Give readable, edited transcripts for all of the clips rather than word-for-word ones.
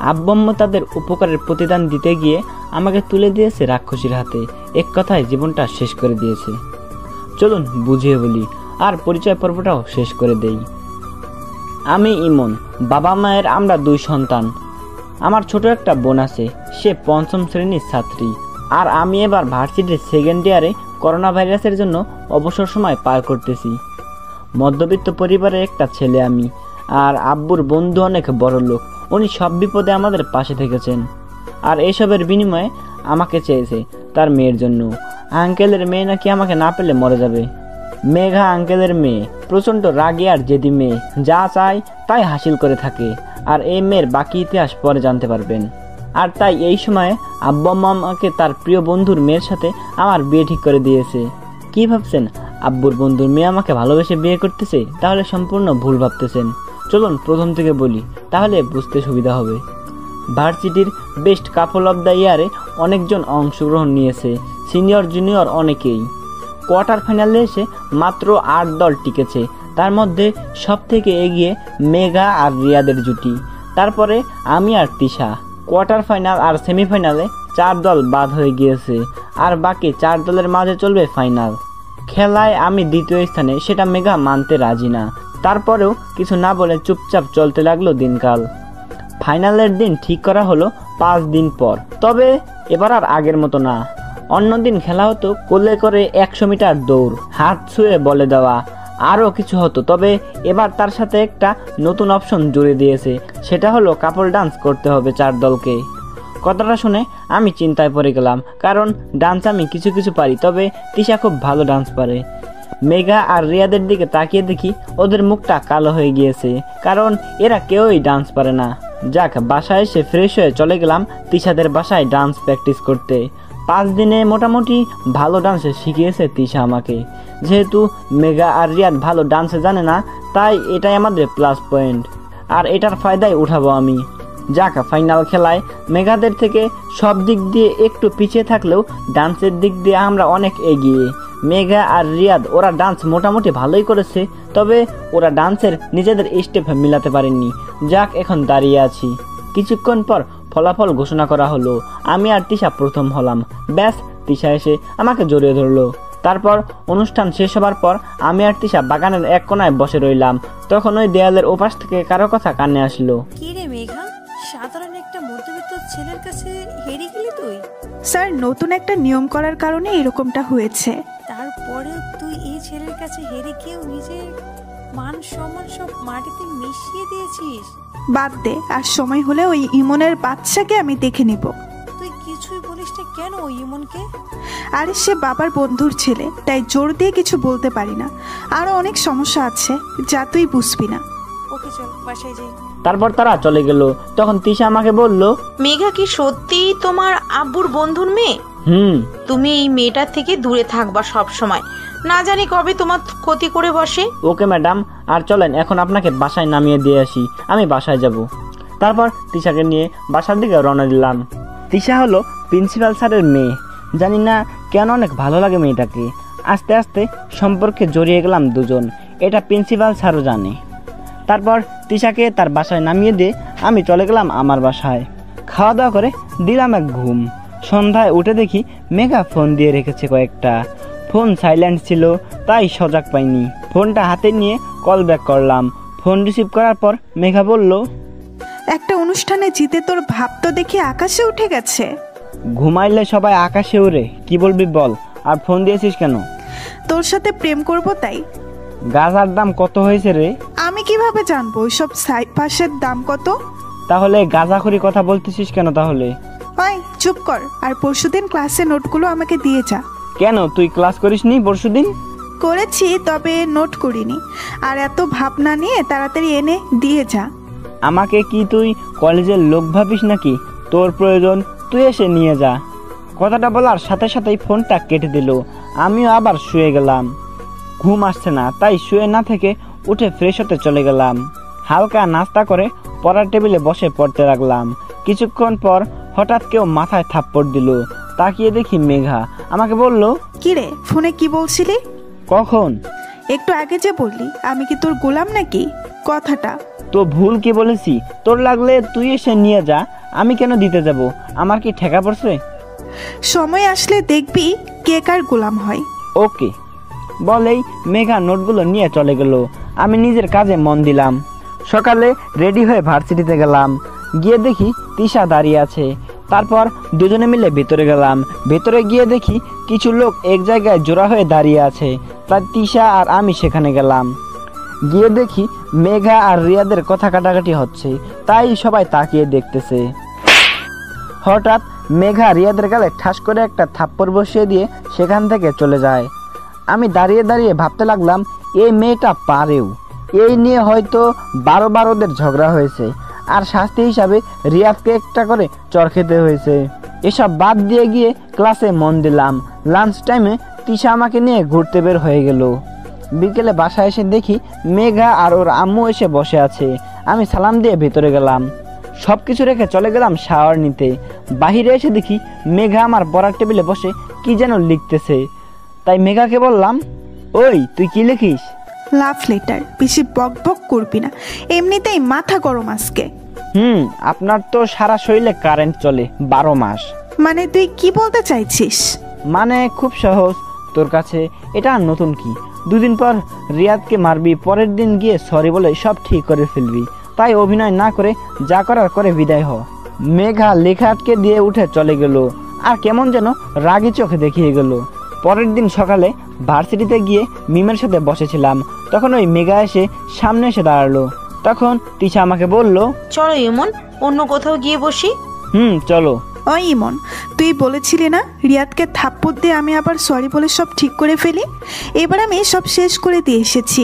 আব্বু আম্মু তাদের উপকারের প্রতিদান দিতে গিয়ে আমাকে তুলে দিয়েছে রাক্ষসীর হাতে। এক কথায় জীবনটা শেষ করে দিয়েছে। চলুন বুঝিয়ে বলি আর পরিচয় পর্বটাও শেষ করে দেই। আমি ইমন, বাবা মায়ের আমরা 2 সন্তান। আমার ছোট একটা বোন আছে, সে 5ম শ্রেণীর ছাত্রী। আর আমি এবার ভার্সিটির 2nd ইয়ারে করোনা ভাইরাসের জন্য অবসর সময় পার করতেছি। মধ্যবিত্ত পরিবারের একটা ছেলে আমি। আর আব্বুর বন্ধু অনেক বড় লোক, উনি সব বিপদে আমাদের পাশে থেকেছেন। আর এসবের বিনিময়ে আমাকে চেয়েছে তার মেয়ের জন্য। আঙ্কেলের মেয়ে নাকি আমাকে না পেলে মরে যাবে। মেঘা আঙ্কেলের মেয়ে, প্রচণ্ড রাগী আর জেদি মেয়ে, যা চায় তাই হাসিল করে থাকে। আর এই মেয়ের বাকি ইতিহাস পরে জানতে পারবেন। আর তাই এই সময়ে আব্বু আম্মু আমাকে তার প্রিয় বন্ধুর মেয়ের সাথে আমার বিয়ে ঠিক করে দিয়েছে। কি ভাবছেন আব্বুর বন্ধুর মেয়ে আমাকে ভালোবেসে বিয়ে করতেছে? তাহলে সম্পূর্ণ ভুল ভাবতেছেন। চলুন প্রথম থেকে বলি, তাহলে বুঝতে সুবিধা হবে। ভার্সিটির বেস্ট কাপল অব দ্য ইয়ারে অনেকজন অংশগ্রহণ নিয়েছে, সিনিয়র জুনিয়র অনেকেই। কোয়ার্টার ফাইনালে এসে মাত্র 8 দল টিকেছে। তার মধ্যে সব থেকে এগিয়ে মেঘা আর রিয়াদের জুটি। তারপরে আমি আর তিশা। কোয়ার্টার ফাইনাল আর সেমিফাইনালে 4 দল বাদ হয়ে গিয়েছে, আর বাকি 4 দলের মাঝে চলবে ফাইনাল। খেলায় আমি 2য় স্থানে, সেটা মেঘা মানতে রাজি না। তারপরেও কিছু না বলে চুপচাপ চলতে লাগলো দিনকাল। ফাইনালের দিন ঠিক করা হলো 5 দিন পর। তবে এবার আর আগের মতো না। অন্যদিন খেলা হতো কোলে করে 100 মিটার দৌড়, হাত ছুঁয়ে বলে দেওয়া, আরও কিছু হতো। তবে এবার তার সাথে একটা নতুন অপশন জুড়ে দিয়েছে, সেটা হলো কাপল ডান্স করতে হবে 4 দলকে। কথাটা শুনে আমি চিন্তায় পড়ে গেলাম, কারণ ডান্স আমি কিছু কিছু পারি, তবে তিশা খুব ভালো ডান্স পারে। মেঘা আর রিয়াদের দিকে তাকিয়ে দেখি ওদের মুখটা কালো হয়ে গিয়েছে, কারণ এরা কেউই ডান্স পারে না। যাক, বাসায় এসে ফ্রেশ হয়ে চলে গেলাম তিশাদের বাসায় ডান্স প্র্যাকটিস করতে। 5 দিনে মোটামুটি ভালো ডান্স শিখিয়েছে তিশা আমাকে। যেহেতু মেঘা আর রিয়াদ ভালো ডান্সে জানে না, তাই এটাই আমাদের প্লাস পয়েন্ট, আর এটার ফায়দায় উঠাবো আমি। যাক, ফাইনাল খেলায় মেঘাদের থেকে সব দিক দিয়ে একটু পিছিয়ে থাকলেও ডান্সের দিক দিয়ে আমরা অনেক এগিয়ে। মেঘা আর রিয়াদ ওরা ডান্স মোটামুটি ভালোই করেছে, তবে ওরা ডান্সের নিজেদের স্টেপ মিলাতে পারেননি। যাক, এখন দাঁড়িয়ে আছি। কিছুক্ষণ পর ফলাফল ঘোষণা করা হলো। আমি আর তিশা প্রথম হলাম। ব্যাস, তিশা এসে আমাকে জড়িয়ে ধরলো। তারপর অনুষ্ঠান শেষ হবার পর আমি আর তিশা বাগানের এক কোনায় বসে রইলাম। তখন ওই দেয়ালের ওপাশ থেকে কারো কথা কানে আসলো। কি রে মেঘা, সাধারণ একটা মধ্যবিত্ত ছেলের কাছে হেরে গেলি তুই? স্যার, নতুন একটা নিয়ম করার কারণে এরকমটা হয়েছে। তারপরেও তুই এই ছেলের কাছে হেরে গিয়েও নিজের মান সম্মান সব মাটিতে মিশিয়ে দিয়েছিস। বাদ দে, আর সময় হলে ওই ইমনের বাচ্চাকে আমি দেখে নিব। তুই কিছুই বলিস না কেন ওই ইমনকে? আরে সে বাবার বন্ধুর ছেলে, তাই জোর দিয়ে কিছু বলতে পারি না। আরো অনেক সমস্যা আছে যা তুই বুঝবি না। ওকে চল, বাসায় যাই। তারপর তারা চলে গেল। তখন তিশা আমাকে বলল, মেঘা কি সত্যি তোমার আব্বুর বন্ধুর মেয়ে? তুমি এই মেয়েটার থেকে দূরে থাকবা সব সময়, না জানি কবে তোমার ক্ষতি করে বসে। ওকে ম্যাডাম, আর চলেন এখন আপনাকে বাসায় নামিয়ে দিয়ে আসি। আমি বাসায় যাব। তারপর তিশাকে নিয়ে বাসার দিকে রওনা দিলাম। তিশা হলো প্রিন্সিপাল স্যারের মেয়ে। জানি না কেন অনেক ভালো লাগে মেয়েটাকে। আস্তে আস্তে সম্পর্কে জড়িয়ে গেলাম দুজন, এটা প্রিন্সিপাল স্যারও জানে। তারপর তিশাকে তার বাসায় নামিয়ে দিয়ে আমি চলে গেলাম আমার বাসায়। খাওয়া দাওয়া করে দিলাম এক ঘুম। সন্ধ্যায় উঠে দেখি মেঘা ফোন দিয়ে রেখেছে কয়েকটা। ফোন সাইলেন্ট ছিল, তাই সজাগ পাইনি। ফোনটা হাতে নিয়ে কল ব্যাক করলাম। ফোন রিসিভ করার পর মেঘা বলল, একটা অনুষ্ঠানে জিতে তোর ভাব তো দেখি আকাশে উঠে গেছে। ঘুমাইলে সবাই আকাশে উড়ে, কি বলবি বল। আর ফোন দিয়েছিস কেন? তোর সাথে প্রেম করব তাই। গাঁজার দাম কত হয়েছে রে? আমি কিভাবে জানবো ওইসব সাইপাসের দাম কত? তাহলে গাঁজাখুরি কথা বলতেছিস কেন তাহলে? ওই চুপ কর, আর পরশুদিন ক্লাসে নোটগুলো আমাকে দিয়ে যা। কেন, তুই ক্লাস করিসনি পরশুদিন? করেছি, তবে নোট করিনি। আর এত ভাবনা নিয়ে তাড়াতাড়ি এনে দিয়ে যা। আমাকে কি তুই কলেজের লোক ভাবিস নাকি? তোর প্রয়োজন তুই এসে নিয়ে যা। কথাটা বলার সাথে সাথেই ফোনটা কেটে দিল। আমিও আবার শুয়ে গেলাম। ঘুম আসছে না, তাই শুয়ে না থেকে উঠে ফ্রেশ হতে চলে গেলাম। হালকা নাস্তা করে পড়ার টেবিলে বসে পড়তে লাগলাম। কিছুক্ষণ পর হঠাৎ কেউ মাথায় থাপ্পড় দিল। তাকিয়ে দেখি মেঘা। আমাকে বলল, কি রে, ফোনে কি বলছিলি? কখন? একটু আগে যে বললি। আমি কি তোর গোলাম নাকি? কথাটা। তো ভুল কি বলেছি? তোর লাগলে তুই এসে নিয়ে যা, আমি কেন দিতে যাব? আমার কি ঠেকা পড়ছে? সময় আসলে দেখবি কে কার গোলাম হয়। ওকে বলেই মেঘা নোটগুলো নিয়ে চলে গেল। আমি নিজের কাজে মন দিলাম। সকালে রেডি হয়ে ভার্সিটিতে গেলাম। গিয়ে দেখি তিশা দাঁড়িয়ে আছে। তারপর দুজনে মিলে ভেতরে গেলাম। ভেতরে গিয়ে দেখি কিছু লোক এক জায়গায় জোড়া হয়ে দাঁড়িয়ে আছে। তাই তিশা আর আমি সেখানে গেলাম। গিয়ে দেখি মেঘা আর রিয়াদের কথা কাটাকাটি হচ্ছে, তাই সবাই তাকিয়ে দেখতেছে। হঠাৎ মেঘা রিয়াদের গালে ঠাস করে একটা থাপ্পড় বসিয়ে দিয়ে সেখান থেকে চলে যায়। আমি দাঁড়িয়ে দাঁড়িয়ে ভাবতে লাগলাম, এই মেয়েটা পারেও। এই নিয়ে হয়তো 12 ওদের ঝগড়া হয়েছে, আর শাস্তি হিসাবে রিয়াদকে একটা করে চর খেতে হয়েছে। এসব বাদ দিয়ে গিয়ে ক্লাসে মন দিলাম। লাঞ্চ টাইমে তিশা আমাকে নিয়ে ঘুরতে বের হয়ে গেল। বিকেলে বাসায় এসে দেখি মেঘা আর ওর আম্মু এসে বসে আছে। আমি সালাম দিয়ে ভেতরে গেলাম। সব কিছু রেখে চলে গেলাম শাওয়ার নিতে। বাহিরে এসে দেখি মেঘা আমার পড়ার টেবিলে বসে কি যেন লিখতেছে। তাই মেঘাকে বললাম, ওই তুই কি লিখিস? Love letter. বেশি বক বক করবি না, এমনিতেই মাথা গরম আজকে। আপনার তো সারা শরীরে কারেন্ট চলে 12 মাস। মানে তুই কি বলতে চাইছিস? মানে খুব সহজ, তোর কাছে এটা আর নতুন কি? 2 দিন পর রিয়াদকে মারবি, পরের দিন গিয়ে সরি বলে সব ঠিক করে ফেলবি। তাই অভিনয় না করে যা করার করে বিদায় হ। মেঘা লেখা আটকে দিয়ে উঠে চলে গেল, আর কেমন যেন রাগি চোখে দেখিয়ে গেল। পরের দিন সকালে ভার্সিটিতে গিয়ে মিমের সাথে বসেছিলাম। তখন ওই মেঘা এসে সামনে এসে দাঁড়ালো। তখন তিশা আমাকে বলল, চলো ইমন, অন্য কোথাও গিয়ে বসি। চলো। ওই ইমন, তুই বলেছিলি না রিয়াদকে থাপ্পড় দিয়ে আমি আবার সরি বলে সব ঠিক করে ফেলি? এবার আমি সব শেষ করে দিয়ে এসেছি।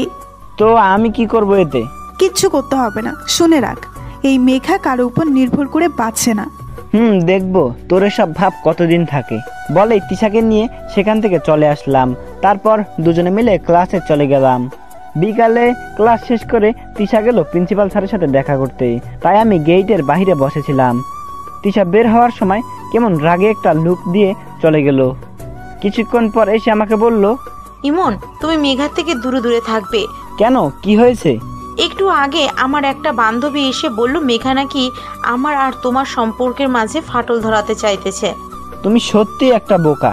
তো আমি কি করব এতে? কিচ্ছু করতে হবে না। শুনে রাখ, এই মেঘা কারো উপর নির্ভর করে বাঁচে না। দেখবো তোর এসব ভাব কতদিন থাকে। বলে তিশাকে নিয়ে সেখান থেকে চলে আসলাম। তারপর দুজনে মিলে ক্লাসে চলে গেলাম। বিকালে ক্লাস শেষ করে তিশা গেল প্রিন্সিপাল স্যারের সাথে দেখা করতে। তাই আমি গেটের বাইরে বসেছিলাম। তিশা বের হওয়ার সময় কেমন রাগে একটা লুক দিয়ে চলে গেল। কিছুক্ষণ পর এসে আমাকে বলল, ইমন, তুমি মেঘার থেকে দূরে দূরে থাকবে। কেন, কি হয়েছে? একটু আগে আমার একটা বান্ধবী এসে বলল মেঘা নাকি আমার আর তোমার সম্পর্কের মাঝে ফাটল ধরাতে চাইতেছে। তুমি সত্যি একটা বোকা।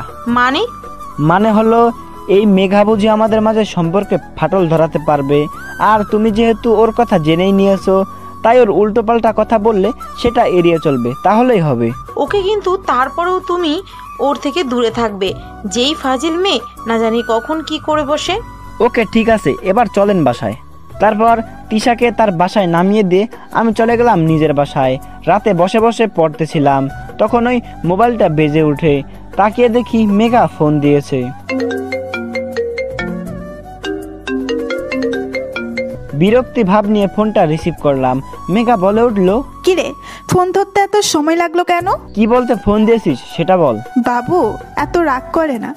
মানে হলো এই মেঘা বুঝি আমাদের মাঝে সম্পর্কে ফাটল ধরাতে পারবে। আর তুমি যেহেতু ওর কথা জেনেই নিয়েছো, তাই ওর উল্টো পাল্টা কথা বললে সেটা এড়িয়ে চলবে, তাহলেই হবে। ওকে, কিন্তু তারপরেও তুমি ওর থেকে দূরে থাকবে। যেই ফাজিল মেয়ে, না জানি কখন কি করে বসে। ওকে ঠিক আছে, এবার চলেন বাসায়। তারপর তিশাকে তার বাসায় নামিয়ে দিয়ে আমি চলে গেলাম নিজের বাসায়। রাতে বসে বসে পড়তেছিলাম, তখন ওই মোবাইলটা বেজে উঠে। তাকিয়ে দেখি মেঘা ফোন দিয়েছে। বিরক্তি ভাব নিয়ে ফোনটা রিসিভ করলাম। মেঘা বলে উঠলো, কিরে, ফোন ধরতে এত সময় লাগলো কেন? কি বলতে ফোন দিয়েছিস সেটা বল। বাবু, এত রাগ করে না,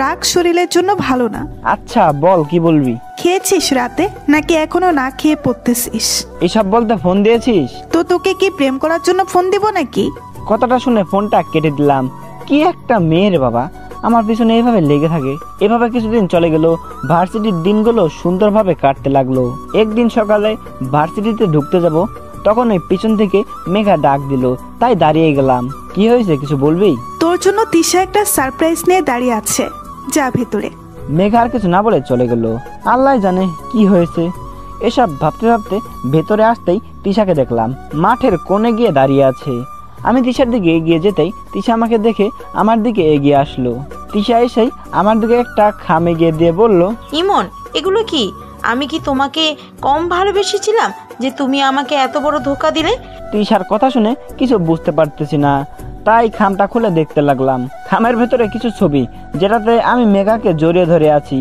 রাগ শরীরের জন্য ভালো না। আচ্ছা বল, কি বলবি? খেয়েছিস রাতে, নাকি এখনো না খেয়ে পড়তেছিস? এসব বলতে ফোন দিয়েছিস? তো তোকে কি প্রেম করার জন্য ফোন দিব নাকি? কথাটা শুনে ফোনটা কেটে দিলাম। কি একটা মেয়ের বাবা, আমার পিছনে এভাবে লেগে থাকে। এভাবে কিছুদিন চলে গেল। ভার্সিটির দিনগুলো সুন্দরভাবে কাটতে লাগলো। একদিন সকালে ভার্সিটিতে ঢুকতে যাব, তখন ওই পিছন থেকে মেঘা ডাক দিল। তাই দাঁড়িয়ে গেলাম। কি হয়েছে, কিছু বলবি? তোর জন্য তিশা একটা সারপ্রাইজ নিয়ে দাঁড়িয়ে আছে, যা ভেতরে। মেঘা আর কিছু না বলে চলে গেল। আল্লাহ জানে কি হয়েছে। এসব ভাবতে ভাবতে ভেতরে আসতেই তিশাকে দেখলাম মাঠের কোণে গিয়ে দাঁড়িয়ে আছে। আমি তিশার দিকে এগিয়ে যেতেই তিশা আমাকে দেখে আমার দিকে এগিয়ে আসলো। তিশা এসেই আমার দিকে একটা খাম এগিয়ে দিয়ে বলল, ইমন, এগুলো কি? আমি কি তোমাকে কম ভালোবেসেছিলাম যে তুমি আমাকে এত বড় ধোকা দিলে? তিশার কথা শুনে কিছু বুঝতে পারতেছি না, তাই খামটা খুলে দেখতে লাগলাম। খামের ভেতরে কিছু ছবি, যেটাতে আমি মেঘাকে জড়িয়ে ধরে আছি।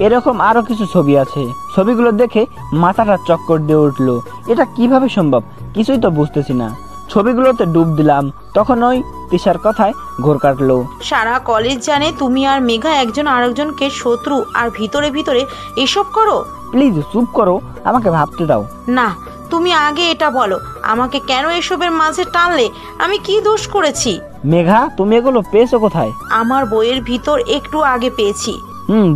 এরকম আরো কিছু ছবি আছে। ছবিগুলো দেখে মাথাটা চক্কর দিয়ে উঠলো। এটা কিভাবে সম্ভব, কিছুই তো বুঝতেছি না। ছবিগুলোতে ডুব দিলাম, তখন ওই তিশার কথায় ঘোর কাটলো। সারা কলেজ জানে তুমি আর মেঘা একজন আরেকজনকে শত্রু, আর ভিতরে ভিতরে এসব করো। প্লিজ চুপ করো, আমাকে ভাবতে দাও। না, তুমি আগে এটা বলো, আমাকে কেন এসবের মাঝে টানলে? আমি কি দোষ করেছি? মেঘা, তুমি এগুলো পেয়েছো কোথায়? আমার বইয়ের ভিতর একটু আগে পেয়েছি।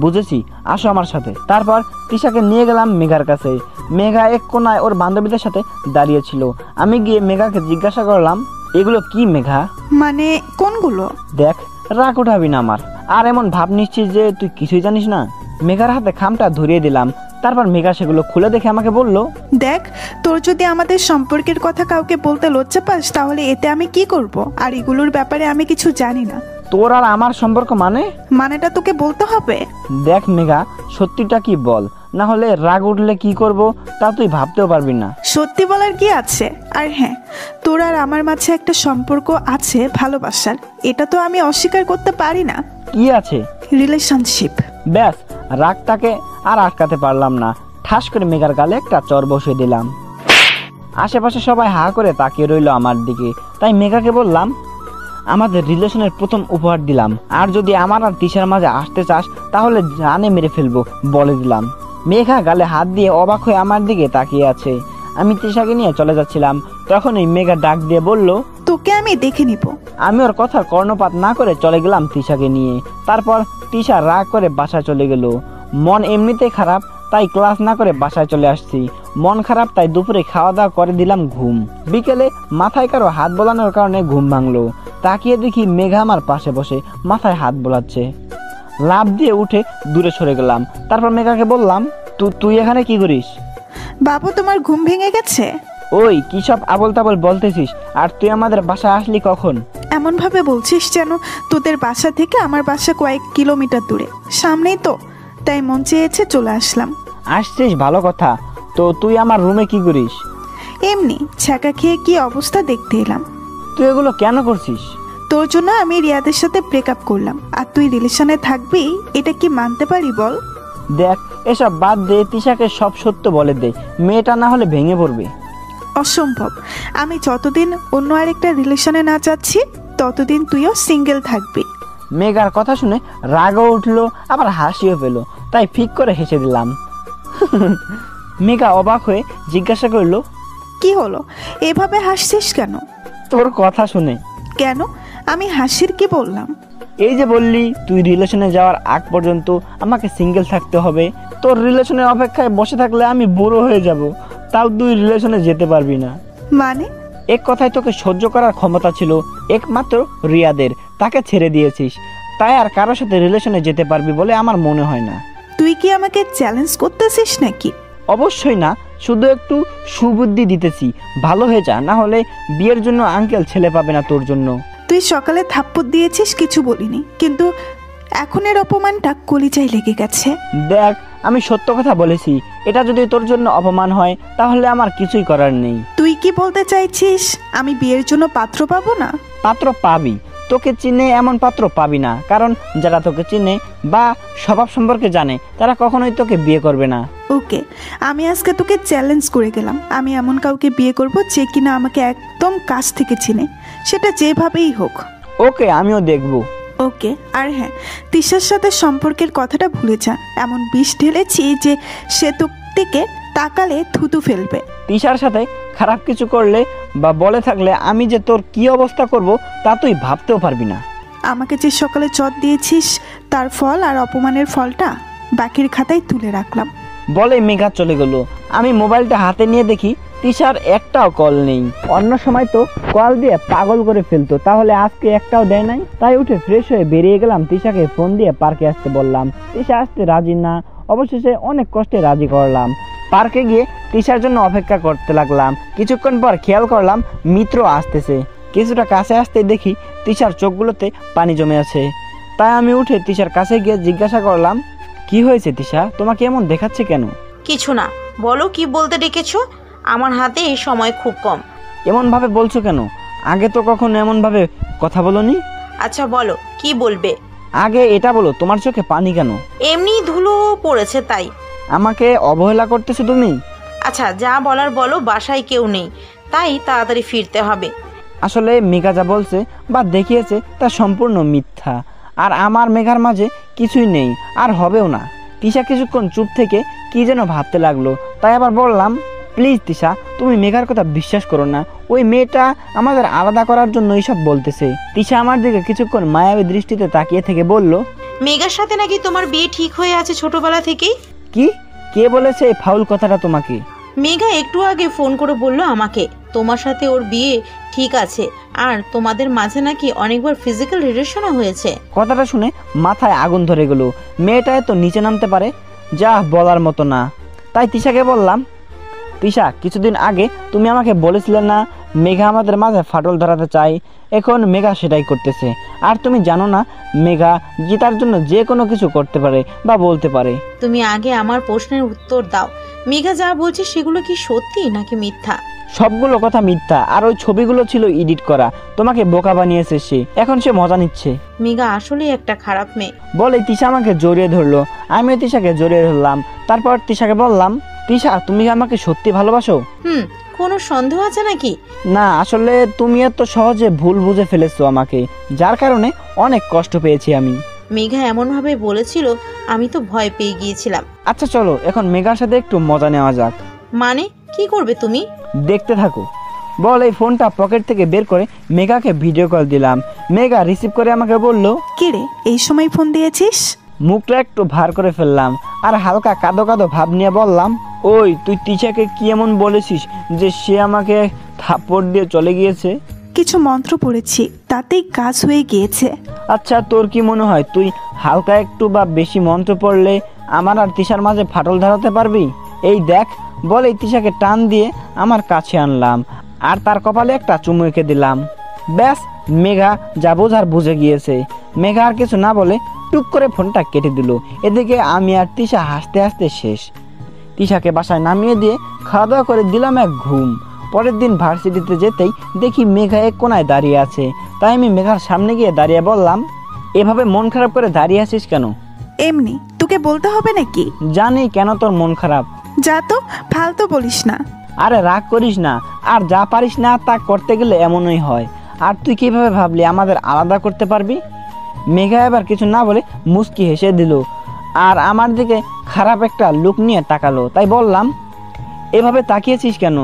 বুঝেছি, আসো আমার সাথে। তারপর তিশাকে নিয়ে গেলাম মেঘার কাছে। মেঘা এক কোনায় ওর বান্ধবীদের সাথে দাঁড়িয়েছিল। আমি গিয়ে মেঘাকে জিজ্ঞাসা করলাম, এগুলো কি মেঘা? মানে কোনগুলো? দেখ, রাগ উঠাবি না আমার। আর এমন ভাব নিচ্ছিস যে তুই কিছুই জানিস না। মেঘার হাতে খামটা ধরিয়ে দিলাম। তারপর মেঘা সেগুলো খুলে দেখে আমাকে বলল, দেখ, তোর যদি আমাদের সম্পর্কের কথা কাউকে বলতে লজ্জা পাস তাহলে এতে আমি কি করব? আর এগুলোর ব্যাপারে আমি কিছু জানি না। তোর আর আমার সম্পর্ক মানেটা তোকে বলতে হবে? দেখ মেঘা, সত্যিটা কি বল, না হলে রাগ উঠলে কি করব তা তুই ভাবতেও পারবি না। সত্যি বলার কি আছে? আর হ্যাঁ, তোর আর আমার মাঝে একটা সম্পর্ক আছে, ভালোবাসার। এটা তো আমি অস্বীকার করতে পারি না। কি আছে? রিলেশনশিপ। ব্যাস, রাগটাকে আর আটকাতে পারলাম না। ঠাস করে মেঘার গালে একটা চর বসিয়ে দিলাম। আশেপাশে সবাই হা করে তাকিয়ে রইল আমার দিকে। তাই মেঘাকে বললাম, আমাদের রিলেশনের প্রথম উপহার দিলাম। আর যদি আমার আর তিশার মাঝে আসতে চাস তাহলে জানে মেরে ফেলবো, বলে দিলাম। মেঘা গালে হাত দিয়ে অবাক হয়ে আমার দিকে তাকিয়ে আছে। আমি তিশাকে নিয়ে চলে যাচ্ছিলাম, তখনই মেঘা ডাক দিয়ে বলল, তোকে আমি দেখে নিব। আমি ওর কথার কর্ণপাত না করে চলে গেলাম তিশাকে নিয়ে। তারপর তিশা রাগ করে বাসায় চলে গেল। মন এমনিতেই খারাপ, তাই ক্লাস না করে বাসায় চলে আসছি। মন খারাপ তাই দুপুরে খাওয়া দাওয়া করে দিলাম ঘুম। বিকেলে মাথায় কারো হাত বোলানোর কারণে ঘুম ভাঙলো। তাকিয়ে দেখি মেঘা আমার পাশে বসে মাথায় হাত বোলাচ্ছে। লাফ দিয়ে উঠে দূরে সরে গেলাম। তারপর মেঘাকে বললাম, তুই এখানে কি করিস? বাবু, তোমার ঘুম ভেঙে গেছে? ওই কি সব আবল তাবল বলতেছিস? আর তুই আমাদের বাসায় আসলি কখন? এমন ভাবে বলছিস যেন তোদের বাসা থেকে আমার বাসা কয়েক কিলোমিটার দূরে, সামনেই তো, তাই মন চেয়েছে চলে আসলাম। আসছিস, ভালো কথা। তো তুই আমার রুমে কি করিস? এমনি ছ্যাঁকা খেয়ে কি অবস্থা দেখতে এলাম। তুই এগুলো কেন করছিস? তোর জন্য আমি রিয়াদের সাথে ব্রেকআপ করলাম, আর তুই রিলেশনে থাকবি, এটা কি মানতে পারি বল? দেখ, এসব বাদ দে, তিশাকে সব সত্য বলে দে, মেয়েটা না হলে ভেঙে পড়বে। অসম্ভব। আমি যতদিন অন্য আরেকটা রিলেশনে না যাচ্ছি ততদিন তুইও সিঙ্গেল থাকবি। মেঘার কথা শুনে রাগও উঠলো, আবার হাসিও পেলো। তাই ফিক করে হেসে দিলাম। মেঘা অবাক হয়ে জিজ্ঞাসা করলো, কি হলো, এভাবে হাসছিস কেন? তোর কথা শুনে। কেন? আমি হাসির কি বললাম? এই যে বললি তুই রিলেশনে যাওয়ার আগ পর্যন্ত আমাকে সিঙ্গেল থাকতে হবে। তোর রিলেশনের অপেক্ষায় বসে থাকলে আমি বুড়ো হয়ে যাব, তাও তুই রিলেশনে যেতে পারবি না। মানে? এক কথায় তোকে সহ্য করার ক্ষমতা ছিল একমাত্র রিয়াদের, তাকে ছেড়ে দিয়েছিস। তাই আর কারোর সাথে রিলেশনে যেতে পারবি বলে আমার মনে হয় না। তুই কি আমাকে চ্যালেঞ্জ করতেছিস নাকি? অবশ্যই না, শুধু একটু সুবুদ্ধি দিতেছি। ভালো হয়ে যা, না হলে বিয়ের জন্য আঙ্কেল ছেলে পাবে না তোর জন্য। তুই সকালে থাপ্পড় দিয়েছিস, কিছু বলিনি, কিন্তু এখন এর অপমানটা কলিজায় লেগে গেছে। দেখ, আমি সত্য কথা বলেছি। এটা যদি তোর জন্য অপমান হয় তাহলে আমার কিছুই করার নেই। তুই কি বলতে চাইছিস আমি বিয়ের জন্য পাত্র পাবো না? পাত্র পাবি, তোকে চিনে এমন পাত্র পাবি না। কারণ যারা তোকে চিনে বা স্বভাব সম্পর্কে জানে তারা কখনোই তোকে বিয়ে করবে না। ওকে, আমি আজকে তোকে চ্যালেঞ্জ করে গেলাম। আমি এমন কাউকে বিয়ে করব যে কিনা আমাকে একদম কাছ থেকে চিনে, সেটা যেভাবেই হোক। ওকে, আমিও দেখব। ওকে। আর হ্যাঁ, তিশার সাথে সম্পর্কের কথাটা ভুলে যা। এমন বিষ ঢেলেছি যে সে তোর দিকে তাকালে থুতু ফেলবে। তিশার সাথে খারাপ কিছু করলে বা বলে থাকলে আমি যে তোর কি অবস্থা করব তা তুই ভাবতেও পারবি না। আমাকে যে সকালে চট দিয়েছিস তার ফল আর অপমানের ফলটা বাকির খাতায় তুলে রাখলাম। বলে মেঘা চলে গেল। আমি মোবাইলটা হাতে নিয়ে দেখি তিশার একটাও কল নেই। অন্য সময় তো কল দিয়ে পাগল করে ফেলতো, তাহলে আজকে একটাও দেয় নাই। তাই উঠে ফ্রেশ হয়ে বেরিয়ে গেলাম। তিশাকে ফোন দিয়ে পার্কে আসতে বললাম। তিশা আসতে রাজি না, অবশেষে অনেক কষ্টে রাজি করলাম। পার্কে গিয়ে তিশার জন্য অপেক্ষা করতে লাগলাম। কিছুক্ষণ পর খেয়াল করলাম মিত্র আসতেছে। কিছুটা কাছে আসতে দেখি তিশার চোখগুলোতে পানি জমে আছে। তাই আমি উঠে তিশার কাছে গিয়ে জিজ্ঞাসা করলাম, কি হয়েছে তিশা, তোমাকে এমন দেখাচ্ছে কেন? কিছু না, বলো কি বলতে ডেকেছো? আমার হাতে এই সময় খুব কম। এমন ভাবে বলছো কেন? আগে তো কখনো এমন ভাবে কথা বলোনি। আচ্ছা বলো, কি বলবে? আগে এটা বলো, তোমার চোখে পানি কেন? এমনি ধুলো পড়েছে তাই। আমাকে অবহেলা করতেছো তুমি? আচ্ছা যা বলার বলো, বাসায় কেউ নেই তাই তাড়াতাড়ি ফিরতে হবে। আসলে মেঘা যা বলছে বা দেখিয়েছে তা সম্পূর্ণ মিথ্যা। আর আমার মেঘার মাঝে কিছুই নেই, আর হবেও না। তিশা কিছুক্ষণ চুপ থেকে কি যেন ভাবতে লাগলো। তাই আবার বললাম, প্লিজ তিশা, তুমি মেঘার কথা বিশ্বাস করো না। ওই মেয়েটা আমাদের আলাদা করার জন্য এইসব বলতেছে। তিশা আমার দিকে কিছুক্ষণ মায়াবী দৃষ্টিতে তাকিয়ে থেকে বলল, মেঘার সাথে নাকি তোমার বিয়ে ঠিক হয়ে আছে ছোটবেলা থেকেই। কি? কে বলেছে এই ফাউল কথাটা তোমাকে? মেঘা একটু আগে ফোন করে বলল আমাকে তোমার সাথে ওর বিয়ে ঠিক আছে, আর তোমাদের মাঝে নাকি অনেকবার ফিজিক্যাল রিলেশনও হয়েছে। কথাটা শুনে মাথায় আগুন ধরে গেল। মেয়েটা এত নিচে নামতে পারে, যা বলার মতো না। তাই তিশাকে বললাম, তিশা, কিছুদিন আগে তুমি আমাকে বলেছিলে না মেঘা আমাদের মাঝে ফাটল ধরাতে চাই? এখন মেঘা সেটাই করতেছে। আর তুমি জানো না মেঘা জিতার জন্য যে কোনো কিছু করতে পারে বা বলতে পারে। তুমি আগে আমার প্রশ্নের উত্তর দাও, মেঘা যা বলছে সেগুলো কি সত্যি নাকি মিথ্যা? সবগুলো কথা মিথ্যা, আর ওই ছবিগুলো ছিল এডিট করা। তোমাকে বোকা বানিয়েছে সে, এখন সে মজা নিচ্ছে। মেঘা আসলেই একটা খারাপ মেয়ে। বলে তিশা আমাকে জড়িয়ে ধরলো, আমিও তিশাকে জড়িয়ে ধরলাম। তারপর তিশাকে বললাম, তিশা, তুমি আমাকে সত্যি ভালোবাসো? কোনো সন্দেহ আছে নাকি? না, আসলে তুমি এত সহজে ভুল বুঝে ফেলেছো আমাকে, যার কারণে অনেক কষ্ট পেয়েছি আমি। মেঘা এমন ভাবে বলেছিল আমি তো ভয় পেয়ে গিয়েছিলাম। আচ্ছা চলো এখন মেঘার সাথে একটু মজা নেওয়া যাক। মানে কি করবে তুমি? দেখতে থাকো। বল এই ফোনটা পকেট থেকে বের করে মেঘাকে ভিডিও কল দিলাম। মেঘা রিসিভ করে আমাকে বলল, কি রে, এই সময় ফোন দিয়েছিস? মুখটা একটু ভার করে ফেললাম আর হালকা কাঁদো কাঁদো ভাব নিয়ে বললাম, ওই তুই তিশাকে কি এমন বলেছিস যে সে আমাকে থাপ্পড় দিয়ে চলে গিয়েছে? কিছু মন্ত্র পড়েছি, তাতেই কাজ হয়ে গিয়েছে। আচ্ছা তোর কি মনে হয় তুই হালকা একটু বা বেশি মন্ত্র পড়লে আমার আর তিশার মাঝে ফাটল ধরাতে পারবি? এই দেখ। বলে তিশাকে টান দিয়ে আমার কাছে আনলাম আর তার কপালে একটা চুমু এঁকে দিলাম। ব্যাস, মেঘা যা বোঝার বুঝে গিয়েছে। মেঘা আর কিছু না বলে টুক করে ফোনটা কেটে দিল। এদিকে আমি আর তিশা হাসতে হাসতে শেষ। তিশাকে বাসায় নামিয়ে দিয়ে খাওয়া দাওয়া করে দিলাম এক ঘুম। পরের দিন ভার্সিটিতে যেতেই দেখি মেঘা এক কোনায় দাঁড়িয়ে আছে। তাই আমি মেঘার সামনে গিয়ে দাঁড়িয়ে বললাম, এভাবে মন খারাপ করে দাঁড়িয়ে আছিস কেন? এমনি, তোকে বলতে হবে নাকি? জানি কেন তোর মন খারাপ। যা তো, ফালতু বলিস না। আরে রাগ করিস না, আর যা পারিস না তা করতে গেলে এমনই হয়। আর তুই কিভাবে ভাবলি আমাদের আলাদা করতে পারবি? মেঘা এবার কিছু না বলে মুচকি হেসে দিল আর আমার দিকে খারাপ একটা লুক নিয়ে তাকালো। তাই বললাম, এভাবে তাকিয়েছিস কেন?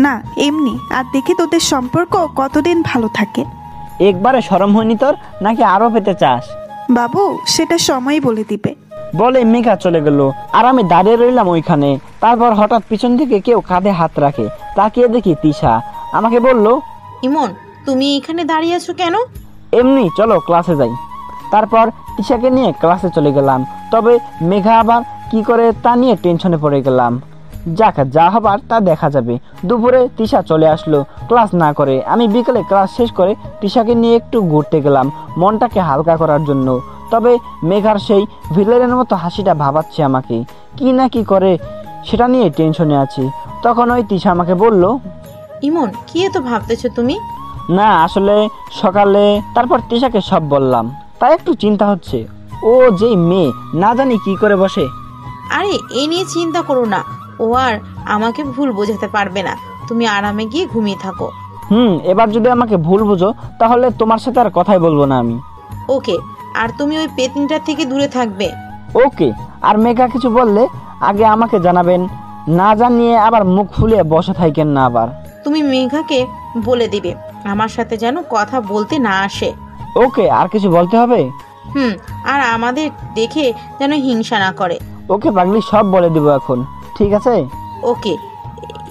না এমনি, আর দেখি তোদের সম্পর্ক কতদিন ভালো থাকে। একবারে শরম হয়নি তোর, নাকি আরো পেতে চাস? বাবু, সেটা সময় বলে দিবে। বলে মেঘা চলে গেল আর আমি দাঁড়িয়ে রইলাম ওইখানে। তারপর হঠাৎ পিছন থেকে কেউ কাঁধে হাত রাখে। তাকিয়ে দেখি তিশা। আমাকে বলল, ইমন, তুমি এখানে দাঁড়িয়ে আছো কেন? এমনি, চলো ক্লাসে যাই। তারপর তিশাকে নিয়ে ক্লাসে চলে গেলাম। তবে মেঘা আবার কি করে তা নিয়ে টেনশনে পড়ে গেলাম। যাক, যা হবার তা দেখা যাবে। দুপুরে তিশা চলে আসলো ক্লাস না করে। আমি বিকেলে ক্লাস শেষ করে তিশাকে নিয়ে একটু ঘুরতে গেলাম মনটাকে হালকা করার জন্য। তবে মেঘার সেই ভিলেনের মতো হাসিটা ভাবাচ্ছে আমাকে। কি না কি করে সেটা নিয়ে টেনশনে আছি। তখন ওই তিশা আমাকে বলল, ইমন, কি এত ভাবতেছো তুমি? না আসলে সকালে। তারপর তিশাকে সব বললাম। তাই একটু চিন্তা হচ্ছে, ও যেই মেয়ে না জানি কি করে বসে। আরে এ নিয়ে চিন্তা করো না, ও আর আমাকে ভুল বোঝাতে পারবে না। তুমি আরামে গিয়ে ঘুমিয়ে থাকো। এবার যদি আমাকে ভুল বুঝো তাহলে তোমার সাথে আর কথাই বলবো না আমি। ওকে, আর তুমি ওই পেতনিটার থেকে দূরে থাকবে। ওকে। আর মেঘা কিছু বললে আগে আমাকে জানাবেন, না জানিয়ে আবার মুখ ফুলিয়ে বসে থাকেন না আবার। তুমি মেঘাকে বলে দিবে আমার সাথে যেন কথা বলতে না আসে। ওকে। আর কিছু বলতে হবে? আর আমাদের দেখে যেন হিংসা না করে। ওকে পাগলি, সব বলে দিব এখন, ঠিক আছে? ওকে।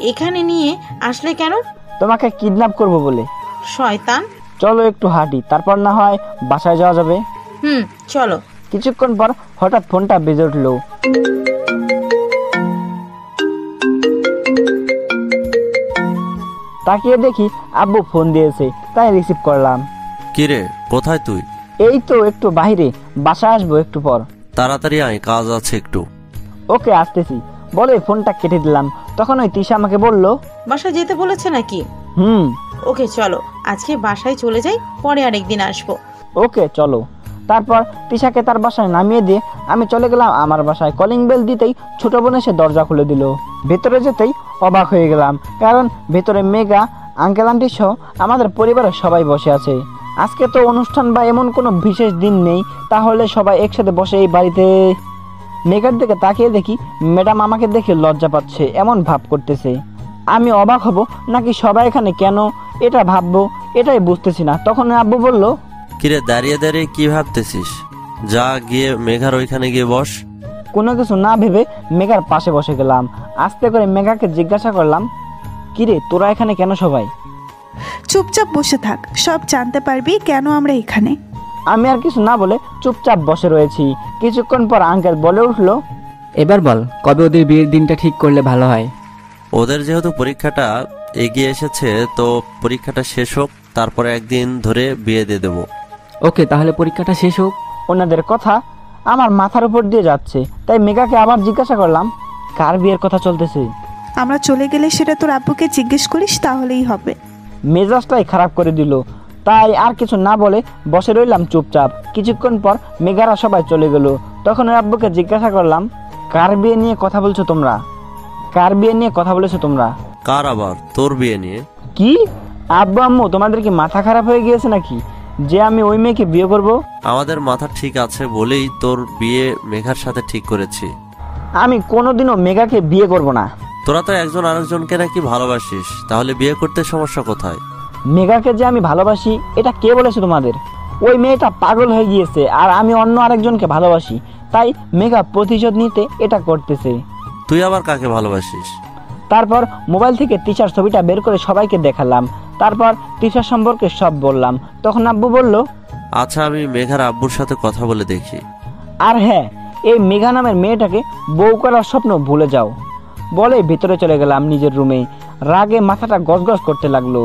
এখানে নিয়ে আসলে কেন? তোমাকে কিডন্যাপ করব বলে। শয়তান। চলো একটু হাঁটি, তারপর না হয় বাসায় যাওয়া যাবে। চলো। কিছুক্ষণ পর হঠাৎ ফোনটা বেজে উঠলো। তাকিয়ে দেখি আব্বু ফোন দিয়েছে, তাই রিসিভ করলাম। কিরে, কোথায় তুই? এই তো একটু বাইরে, বাসায় আসবো একটু পর। তাড়াতাড়ি আয়, কাজ আছে একটু। ওকে, আসতেছি। বলে ফোনটা কেটে দিলাম। তখন ওই তিশা আমাকে বলল, বাসায় যেতে বলেছে নাকি? ওকে চলো, আজকে বাসায় চলে যাই, পরে আরেকদিন আসবো। ওকে চলো। তারপর তিশাকে তার বাসায় নামিয়ে দিয়ে আমি চলে গেলাম আমার বাসায়। কলিং বেল দিতেই ছোট বোন এসে দরজা খুলে দিল। ভেতরে যেতেই অবাক হয়ে গেলাম, কারণ ভেতরে মেঘা, আঙ্কেল আন্টি সহ আমাদের পরিবারের সবাই বসে আছে। আজকে তো অনুষ্ঠান বা এমন কোনো বিশেষ দিন নেই, তাহলে সবাই একসাথে বসে এই বাড়িতে। মেঘার দিকে তাকিয়ে দেখি ম্যাডাম আমাকে দেখে লজ্জা পাচ্ছে, এমন ভাব করতেছে। আমি অবাক হব নাকি সবাই এখানে কেন এটা ভাববো, এটাই বুঝতেছি না। তখন আব্বু বলল, কিরে, দাঁড়িয়ে দাঁড়িয়ে কি ভাবতেছিস? যা গিয়ে মেঘার ওইখানে গিয়ে বস। কোনো কিছু না ভেবে মেঘার পাশে বসে গেলাম। আস্তে করে মেঘাকে জিজ্ঞাসা করলাম, কিরে তোরা এখানে কেন সবাই? চুপচাপ বসে থাক, সব জানতে পারবি কেন আমরা এখানে। আমি আর কিছু না বলে চুপচাপ বসে রয়েছি। কিছুক্ষণ পর আঙ্কেল বলে উঠলো, এবার বল কবে ওদের বিয়ের দিনটা ঠিক করলে ভালো হয়। ওদের যেহেতু পরীক্ষাটা এগিয়ে এসেছে, তো পরীক্ষাটা শেষ হোক, তারপরে একদিন ধরে বিয়ে দিয়ে দেবো। ওকে, তাহলে পরীক্ষাটা শেষ হোক। ওনাদের কথা আমার মাথার উপর দিয়ে যাচ্ছে, তাই মেঘাকে আবার জিজ্ঞাসা করলাম, কার বিয়ের কথা চলতেছে? আমরা চলে গেলে সেটা তোর আব্বুকে জিজ্ঞেস করিস, তাহলেই হবে। মেজাজটাই খারাপ করে দিল, তাই আর কিছু না বলে বসে রইলাম চুপচাপ। কিছুক্ষণ পর মেঘারা সবাই চলে গেল। তখন ওর আব্বুকে জিজ্ঞাসা করলাম, কার বিয়ে নিয়ে কথা বলছো তোমরা? কার বিয়ে নিয়ে কথা বলেছো তোমরা? কার আবার? তোর বিয়ে নিয়ে। কি আব্বু আম্মু, তোমাদের কি মাথা খারাপ হয়ে গিয়েছে নাকি যে আমি ওই মেয়েকে বিয়ে করব? আমাদের মাথা ঠিক আছে বলেই তোর বিয়ে মেঘার সাথে ঠিক করেছি। আমি কোনোদিনও মেঘাকে বিয়ে করব না। তোরা তো একজন আরেকজনকে নাকি ভালোবাসিস, তাহলে বিয়ে করতে সমস্যা কোথায়? মেঘাকে যে আমি ভালোবাসি এটা কে বলেছে তোমাদের? ওই মেয়েটা পাগল হয়ে গিয়েছে আর আমি অন্য আরেকজনকে ভালোবাসি, তাই মেঘা প্রতিশোধ নিতে এটা করতেছে। তুই আবার কাকে ভালোবাসিস? তারপর মোবাইল থেকে তিশার ছবিটা বের করে সবাইকে দেখালাম। তারপর তিশার সম্পর্কে সব বললাম। তখন আব্বু বলল, আচ্ছা, আমি মেঘার আব্বুর সাথে কথা বলে দেখি। আর হ্যাঁ, এই মেঘা নামের মেয়েটাকে বউ করার স্বপ্ন ভুলে যাও বলে ভিতরে চলে গেলাম নিজের রুমে। রাগে মাথাটা গজগজ করতে লাগলো।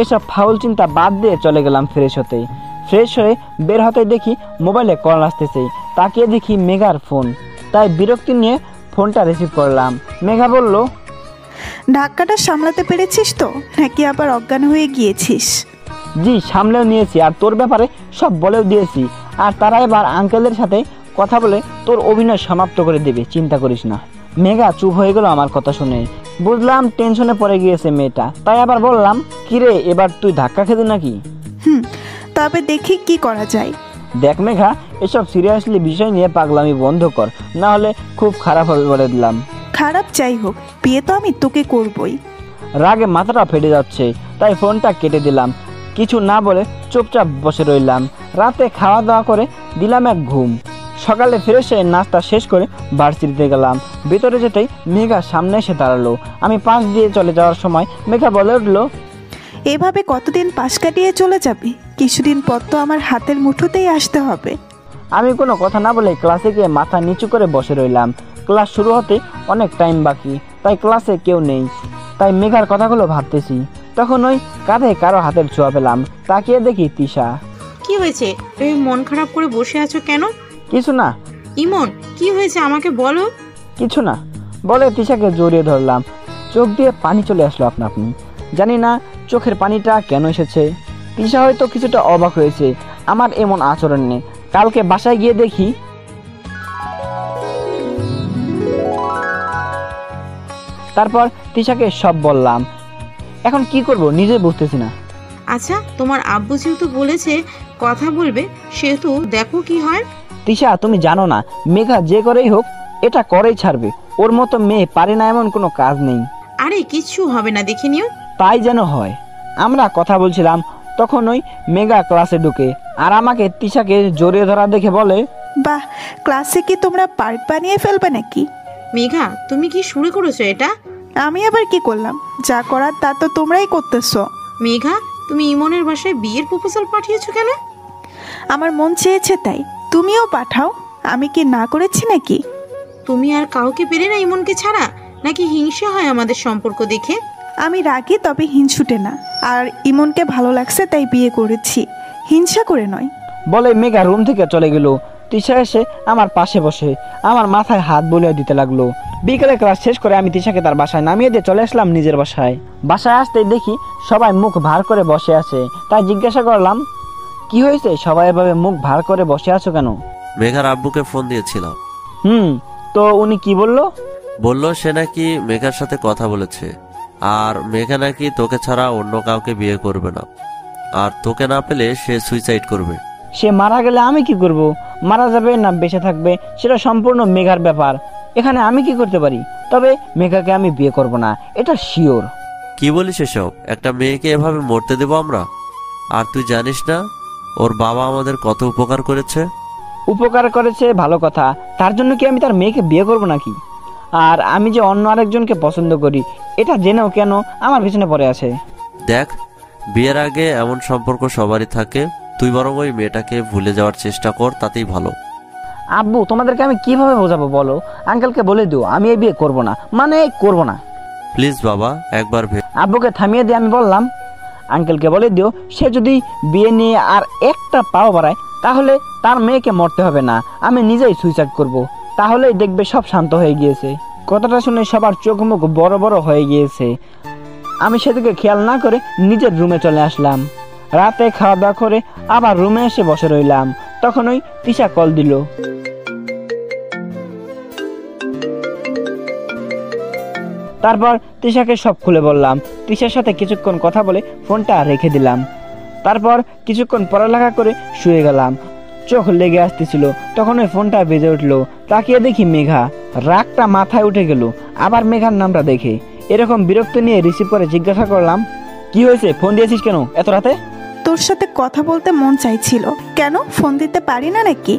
এসব ফাউল চিন্তা বাদ দিয়ে চলে গেলাম ফ্রেশ হতে। ফ্রেশ হয়ে বের হতে দেখি মোবাইলে কল আসতেছে। তাকিয়ে দেখি মেঘার ফোন, তাই বিরক্তি নিয়ে ফোনটা রিসিভ করলাম। মেঘা বলল, ধাক্কাটা সামলাতে পেরেছিস তো, নাকি আবার অজ্ঞান হয়ে গিয়েছিস? জি সামলেও নিয়েছি, আর তোর ব্যাপারে সব বলেও দিয়েছি। আর তারা এবার আঙ্কেলের সাথে কথা বলে তোর অভিনয় সমাপ্ত করে দেবে, চিন্তা করিস না। মেঘা চুপ হয়ে গেল আমার কথা শুনে। বুঝলাম টেনশনে পড়ে গিয়েছে মেয়েটা, তাই আবার বললাম, কিরে এবার তুই ধাক্কা খেলি নাকি? তবে দেখি কি করা যায়। দেখ মেঘা, এসব সিরিয়াসলি বিষয় নিয়ে পাগলামি বন্ধ কর, না হলে খুব খারাপ হবে বলে দিলাম। খারাপ যাই হোক, বিয়ে তো আমি তোকে করবই। রাগে মাথাটা ফেটে যাচ্ছে, তাই ফোনটা কেটে দিলাম। কিছু না বলে চুপচাপ বসে রইলাম। রাতে খাওয়া দাওয়া করে দিলাম এক ঘুম। সকালে ফ্রেশ হয়ে নাস্তা শেষ করে ভার্সিটিতে গেলাম। ভিতরে যেতেই মেঘা সামনে এসে দাঁড়ালো। আমি পাশ দিয়ে চলে যাওয়ার সময় মেঘা বলে উঠলো, এভাবে কতদিন পাশ কাটিয়ে চলে যাবি? কিছুদিন পর তো আমার হাতের মুঠোতেই আসতে হবে। আমি কোনো কথা না বলে ক্লাসে গিয়ে মাথা নিচু করে বসে রইলাম। ক্লাস শুরু হতে অনেক টাইম বাকি, তাই ক্লাসে কেউ নেই। তাই মেঘার কথাগুলো ভাবতেছি। তখন ওই কাঁধে কারো হাতের ছোঁয়া পেলাম। তাকিয়ে দেখি তিশা। কি হয়েছে? তুমি মন খারাপ করে বসে আছো কেন? কিছু না। ইমন, কি হয়েছে আমাকে বলো। কিছু না বলে তিশাকে জড়িয়ে ধরলাম। চোখ দিয়ে পানি চলে আসলো আপনা আপনি। জানি না চোখের পানিটা কেন এসেছে। তিশা হয়তো কিছুটা অবাক হয়েছে আমার এমন আচরণ নিয়ে। কালকে বাসায় গিয়ে দেখি তারপর তিশাকে সব বললাম। এখন কি করব নিজে বুঝতেছি না। আচ্ছা, তোমার আব্বু যেহেতু বলেছে কথা বলবে, সেহেতু দেখো কি হয়। তিশা, তুমি জানো না মেঘা যে করেই হোক এটা করেই ছাড়বে। ওর মতো মেয়ে পারে না এমন কোনো কাজ নেই। আরে কিচ্ছু হবে না, দেখে নিও। তাই যেন হয়। আমরা কথা বলছিলাম, তখন ওই মেঘা ক্লাসে ঢুকে আর আমাকে তিশাকে জড়িয়ে ধরা দেখে বলে, বাহ, ক্লাসে কি তোমরা পার্ক বানিয়ে ফেলবে নাকি? মেঘা, তুমি কি শুরু করেছো এটা? আমি আবার কি করলাম? যা করার তা তো তোমরাই করতেছো। মেঘা, তুমি ইমনের বাসায় বিয়ের প্রপোজাল পাঠিয়েছো কেন? আমার মন চেয়েছে তাই। তুমিও পাঠাও, আমি কি না করেছি নাকি? তুমি আর কাউকে পেরে না ইমনকে ছাড়া? নাকি হিংসা হয় আমাদের সম্পর্ক দেখে? আমি রাগি, তবে হিংসুটে না। আর ইমনকে ভালো লাগছে তাই বিয়ে করেছি, হিংসা করে নয়। বলে মেঘা রুম থেকে চলে গেল। তিশা এসে আমার পাশে বসে আমার মাথায় হাত বুলিয়ে দিতে লাগলো। বিকেলে ক্লাস শেষ করে আমি তিশাকে তার বাসায় নামিয়ে দিয়ে চলে আসলাম নিজের বাসায়। বাসায় আসতেই দেখি সবাই মুখ ভার করে বসে আছে। তাই জিজ্ঞাসা করলাম, কি হয়েছে সবাই এভাবে মুখ ভার করে বসে আছো কেন? মেঘার আব্বুকে ফোন দিয়েছিলাম। তো উনি কি বললো? বলল সে নাকি মেঘার সাথে কথা বলেছে, আর মেঘা নাকি তোকে ছাড়া অন্য কাউকে বিয়ে করবে না, আর তোকে না পেলে সে সুইসাইড করবে। সে মারা গেলে আমি কি করব? মারা যাবে না বেঁচে থাকবে সেটা সম্পূর্ণ মেঘার ব্যাপার। এখানে আমি কি করতে পারি? তবে মেঘাকে আমি বিয়ে করব না, এটা শিওর। কি বলিস এসব? একটা মেয়েকে এভাবে মরতে দেবো আমরা? আর তুই জানিস না ওর বাবা আমাদের কত উপকার করেছে? উপকার করেছে ভালো কথা, তার জন্য কি আমি তার মেয়েকে বিয়ে করব নাকি? আর আমি যে অন্য আরেকজনকে পছন্দ করি এটা জেনেও কেন আমার পিছনে পড়ে আছে? দেখ, বিয়ের আগে এমন সম্পর্ক সবারই থাকে, তুই বরং ওই মেয়েটাকে ভুলে যাওয়ার চেষ্টা কর, তাতেই ভালো। আব্বু তোমাদেরকে আমি কিভাবে বোঝাবো বলো? আঙ্কেলকে বলে দিও আমি এই বিয়ে করব না, মানে করব না। প্লিজ বাবা, একবার আব্বুকে থামিয়ে দিয়ে আমি বললাম, আঙ্কেলকে বলে দিও সে যদি বিয়ে নিয়ে আর একটা পাও বাড়ায় তাহলে তার মেয়েকে মরতে হবে না, আমি নিজেই সুইসাইড করব, তাহলেই দেখবে সব শান্ত হয়ে গিয়েছে। কথাটা শুনে সবার চোখ মুখ বড় বড় হয়ে গিয়েছে। আমি সেদিকে খেয়াল না করে নিজের রুমে চলে আসলাম। রাতে খাওয়া দাওয়া করে আবার রুমে এসে বসে রইলাম। তখন ওই তিশা কল দিল। তারপর তিশাকে সব খুলে বললাম। তিশার সাথে কিছুক্ষণ কথা বলে ফোনটা রেখে দিলাম। তারপর কিছুক্ষণ পড়ালেখা করে শুয়ে গেলাম। চোখ লেগে আসতেছিল, তখন ওই ফোনটা বেজে উঠলো। তাকিয়ে দেখি মেঘা। রাগটা মাথায় উঠে গেল আবার মেঘার নামটা দেখে। এরকম বিরক্ত নিয়ে রিসিভ করে জিজ্ঞাসা করলাম, কি হয়েছে, ফোন দিয়েছিস কেন এত রাতে? তোর সাথে কথা বলতে মন চাইছিল। কেন, ফোন দিতে পারি না নাকি?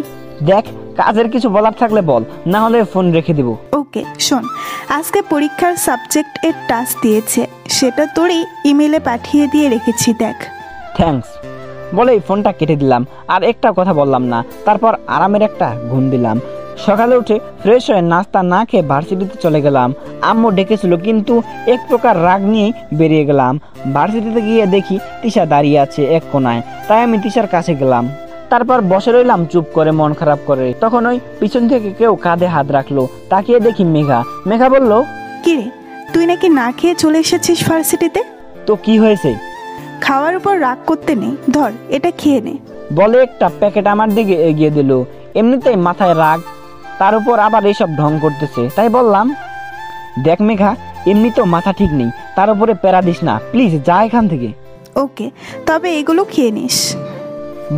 দেখ, কাজের কিছু বলার থাকলে বল, না হলে ফোন রেখে দিব। ওকে শোন, আজকে পরীক্ষার সাবজেক্ট এর টাস্ক দিয়েছে, সেটা তোরই ইমেলে পাঠিয়ে দিয়ে রেখেছি, দেখ। থ্যাঙ্কস বলেই ফোনটা কেটে দিলাম। আর একটা কথা বললাম না। তারপর আরামের একটা ঘুম দিলাম। সকালে উঠে ফ্রেশ হয়ে নাস্তা না খেয়ে ভার্সিটিতে চলে গেলাম। আম্মু ডেকেছিল কিন্তু এক প্রকার রাগ নিয়েই বেরিয়ে গেলাম। ভার্সিটিতে গিয়ে দেখি তিশা দাঁড়িয়ে আছে এক কোনায়, তাই আমি তিশার কাছে গেলাম। তারপর বসে রইলাম চুপ করে, মন খারাপ করে। তখন ওই পিছন থেকে কেউ কাঁধে হাত রাখলো। তাকিয়ে দেখি মেঘা। মেঘা বলল, কিরে, তুই নাকি না খেয়ে চলে এসেছিস ভার্সিটিতে? তো কি হয়েছে? খাওয়ার উপর রাগ করতে নেই, ধর এটা খেয়ে নে। বলে একটা প্যাকেট আমার দিকে এগিয়ে দিল। এমনিতেই মাথায় রাগ, তার উপর আবার এইসব ঢং করতেছে, তাই বললাম, দেখ মেঘা, এমনি তো মাথা ঠিক নেই, তার উপরে প্যারা দিস না, প্লিজ যা এখান থেকে। ওকে, তবে এগুলো খেয়ে নিস।